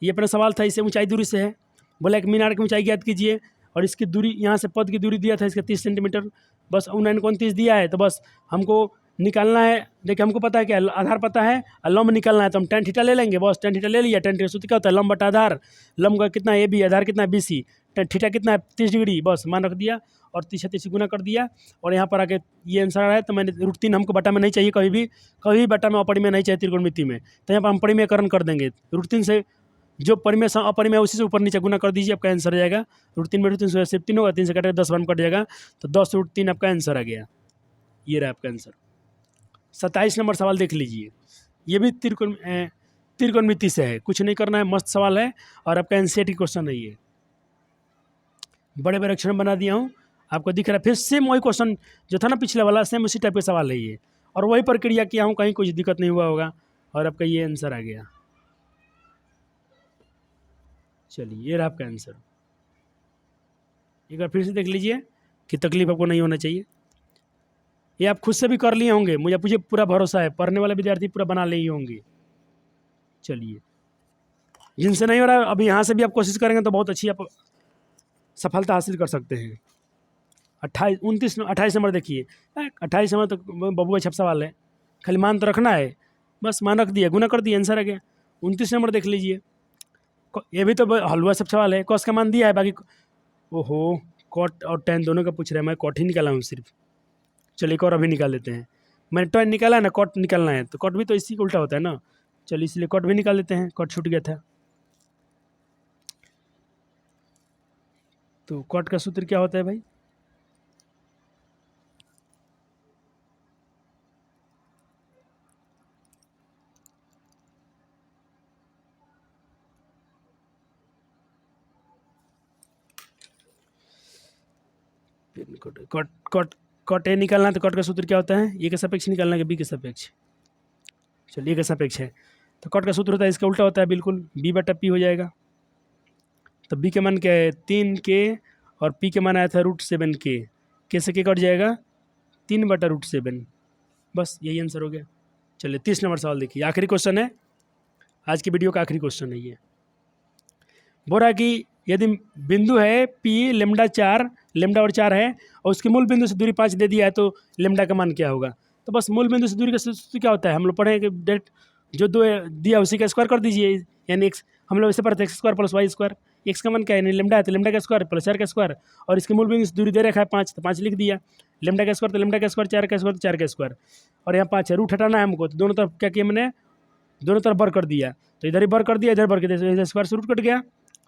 ये अपना सवाल था, इसे ऊंचाई दूरी से है, बोला एक मीनार की ऊंचाई ज्ञात कीजिए, और इसकी दूरी यहाँ से पद की दूरी दिया था इसका 30 सेंटीमीटर, बस 29 दिया है, तो बस हमको निकालना है, देखिए हमको पता है कि आधार पता है, लंब निकालना है तो हम tan थीटा ले लेंगे, बस tan थीटा ले लिया। tan थीटा सूत्र क्या होता है, लंब बटा आधार, लंब का कितना है AB, आधार कितना है BC, tan थीटा कितना है 30 डिग्री, बस मान रख दिया और 30 गुना कर दिया। और यहाँ पर आके ये आंसर आ रहा है, तो मैंने √3 हमको बटा में नहीं चाहिए, कभी बटा में अपरिमेय नहीं चाहिए त्रिकोणमिति में, तो यहाँ पर हम परिमेयकरण कर देंगे। √3 से जो परिमेय अपरिमेय उसी से ऊपर नीचे गुना कर दीजिए, आपका आंसर आ जाएगा। √3 में √3 सिर्फ 3 होगा, 3 से कटेगा 10 बार में कट जाएगा, तो 10√3 आपका आंसर आ गया। ये रहा आपका आंसर। 27 नंबर सवाल देख लीजिए, ये भी त्रिकोणमिति से है, कुछ नहीं करना है, मस्त सवाल है और आपका एनसीईआरटी क्वेश्चन है। ये बड़े बड़े अक्षर बना दिया हूँ, आपको दिख रहा है। फिर सेम वही क्वेश्चन जो था ना पिछले वाला, सेम उसी टाइप का सवाल है ये, और वही प्रक्रिया किया हूँ, कहीं कुछ दिक्कत नहीं हुआ होगा और आपका ये आंसर आ गया। चलिए ये रहा आपका आंसर। एक बार फिर से देख लीजिए कि तकलीफ आपको नहीं होना चाहिए। ये आप खुद से भी कर लिए होंगे, मुझे पूरा भरोसा है, पढ़ने वाले विद्यार्थी पूरा बना ले ही होंगे। चलिए जिनसे नहीं हो रहा अभी यहाँ से भी आप कोशिश करेंगे तो बहुत अच्छी आप सफलता हासिल कर सकते हैं। 28 नंबर देखिए, 28 नंबर तो बबुआ छप सवाल है, खाली मान तो रखना है, बस मान रख दिया, गुना कर दिया, आंसर आ गया। 29 नंबर देख लीजिए, ये भी तो हलवा सब सवाल है, कॉस का मान दिया है, बाकी ओहो कॉट और tan दोनों का पूछ रहा है, मैं कॉट ही निकाला हूँ सिर्फ। चलिए एक और अभी निकाल लेते हैं, मैंने tan निकाला है ना, कॉट निकालना है, तो कॉट भी तो इसी उल्टा होता है ना, चलिए इसलिए कॉट भी निकाल लेते हैं, कॉट छूट गया था। तो कॉट का सूत्र क्या होता है भाई, कॉट ए निकालना है तो कॉट का सूत्र क्या होता है, ए के सापेक्ष निकालना है कि बी के सापेक्ष, चलिए ए के सापेक्ष है, तो कॉट का सूत्र होता है इसका उल्टा होता है बिल्कुल, b/p हो जाएगा। तो b के मान क्या है 3k और p के मान आया था √7k, k से k कट जाएगा 3/√7, बस यही आंसर हो गया। चलिए 30 नंबर सवाल देखिए, आखिरी क्वेश्चन है, आज की वीडियो का आखिरी क्वेश्चन है ये। बोल रहा है कि यदि बिंदु है p लैम्डा और 4 है और उसके मूल बिंदु से दूरी 5 दे दिया है, तो लैम्डा का मान क्या होगा। तो बस मूल बिंदु से दूरी का सूत्र क्या होता है, हम लोग पढ़े कि डेट जो दो दिया उसी का स्क्वायर कर दीजिए, यानी x हम लोग ऐसे पढ़ते हैं x² + y², x का मान क्या है, यानी लैम्डा है तो लैम्डा का स्क्वायर प्लस 4 का स्क्वायर, और इसके मूल बिंदु से दूरी दे रखा है 5, तो 5 लिख दिया, लैम्डा का स्क्वायर तो लैम्डा का स्क्वायर, 4 का स्क्वायर तो 4 का स्क्वायर, और यहाँ 5 है, रूट हटाना है हमको, तो दोनों तरफ क्या किया मैंने, दोनों तरफ बर कर दिया, तो इधर ही बर कर दिया, इधर बर कर दिया, इधर स्क्वायर से रूट कट गया,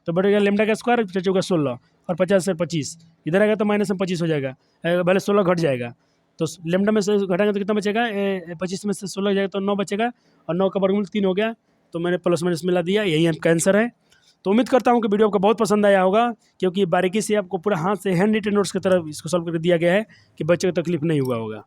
तो बढ़ गया लैम्डा का स्क्वायर 4×4 = 16 और 50 से 25, इधर आएगा तो माइनस में 25 हो जाएगा, पहले 16 घट जाएगा, तो लैम्डा में से घटाएंगे तो कितना बचेगा, 25 में से 16 जाएगा तो 9 बचेगा, और 9 का वर्गमूल 3 हो गया, तो मैंने प्लस माइनस मिला दिया, यही आपका आंसर है। तो उम्मीद करता हूँ कि वीडियो आपको बहुत पसंद आया होगा, क्योंकि बारीकी से आपको पूरा हाथ से हैंड रिटन नोट्स की तरफ इसको सॉल्व करके दिया गया है कि बच्चे को तकलीफ नहीं हुआ होगा।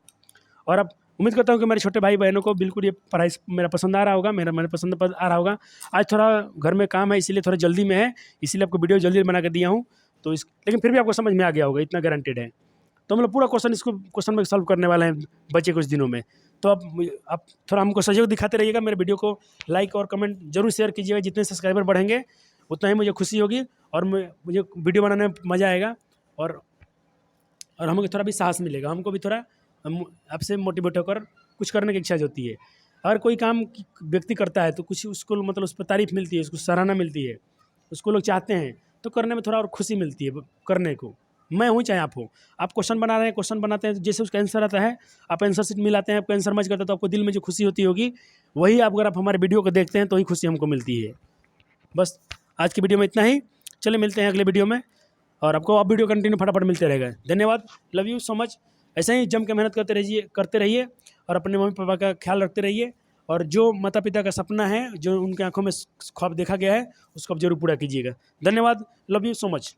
और अब उम्मीद करता हूँ कि मेरे छोटे भाई बहनों को बिल्कुल ये पढ़ाई मेरा पसंद आ रहा होगा, मेरे पसंद आ रहा होगा। आज थोड़ा घर में काम है, इसीलिए थोड़ा जल्दी में है, इसीलिए आपको वीडियो जल्दी बना कर दिया हूँ, तो लेकिन फिर भी आपको समझ में आ गया होगा, इतना गारंटेड है। तो हम लोग पूरा क्वेश्चन में सॉल्व करने वाले हैं बचे कुछ दिनों में, तो आप थोड़ा हमको सहयोग दिखाते रहिएगा, मेरे वीडियो को लाइक और कमेंट जरूर शेयर कीजिएगा, जितने सब्सक्राइबर बढ़ेंगे उतना ही मुझे खुशी होगी और मुझे वीडियो बनाने में मज़ा आएगा, और हमको थोड़ा भी साहस मिलेगा, हमको भी थोड़ा आपसे मोटिवेट होकर कुछ करने की इच्छा होती है। अगर कोई काम व्यक्ति करता है तो कुछ उसको मतलब उस पर तारीफ मिलती है, उसको सराहना मिलती है, उसको लोग चाहते हैं, तो करने में थोड़ा और खुशी मिलती है करने को। मैं हूँ चाहे आप हो, आप क्वेश्चन बना रहे हैं, क्वेश्चन बनाते हैं, जैसे उसका आंसर आता है आप आंसर शीट मिलाते हैं, आपको आंसर मैच करते हैं, तो आपको दिल में जो खुशी होती होगी वही अगर आप हमारे वीडियो को देखते हैं तो ही खुशी हमको मिलती है। बस आज की वीडियो में इतना ही, चले मिलते हैं अगले वीडियो में, और आपको अब वीडियो कंटिन्यू फटाफट मिलते रहेगा। धन्यवाद, लव यू सो मच। ऐसे ही जम के मेहनत करते रहिए और अपने मम्मी पापा का ख्याल रखते रहिए, और जो माता पिता का सपना है, जो उनके आंखों में ख्वाब देखा गया है, उसको आप जरूर पूरा कीजिएगा। धन्यवाद, लव यू सो मच।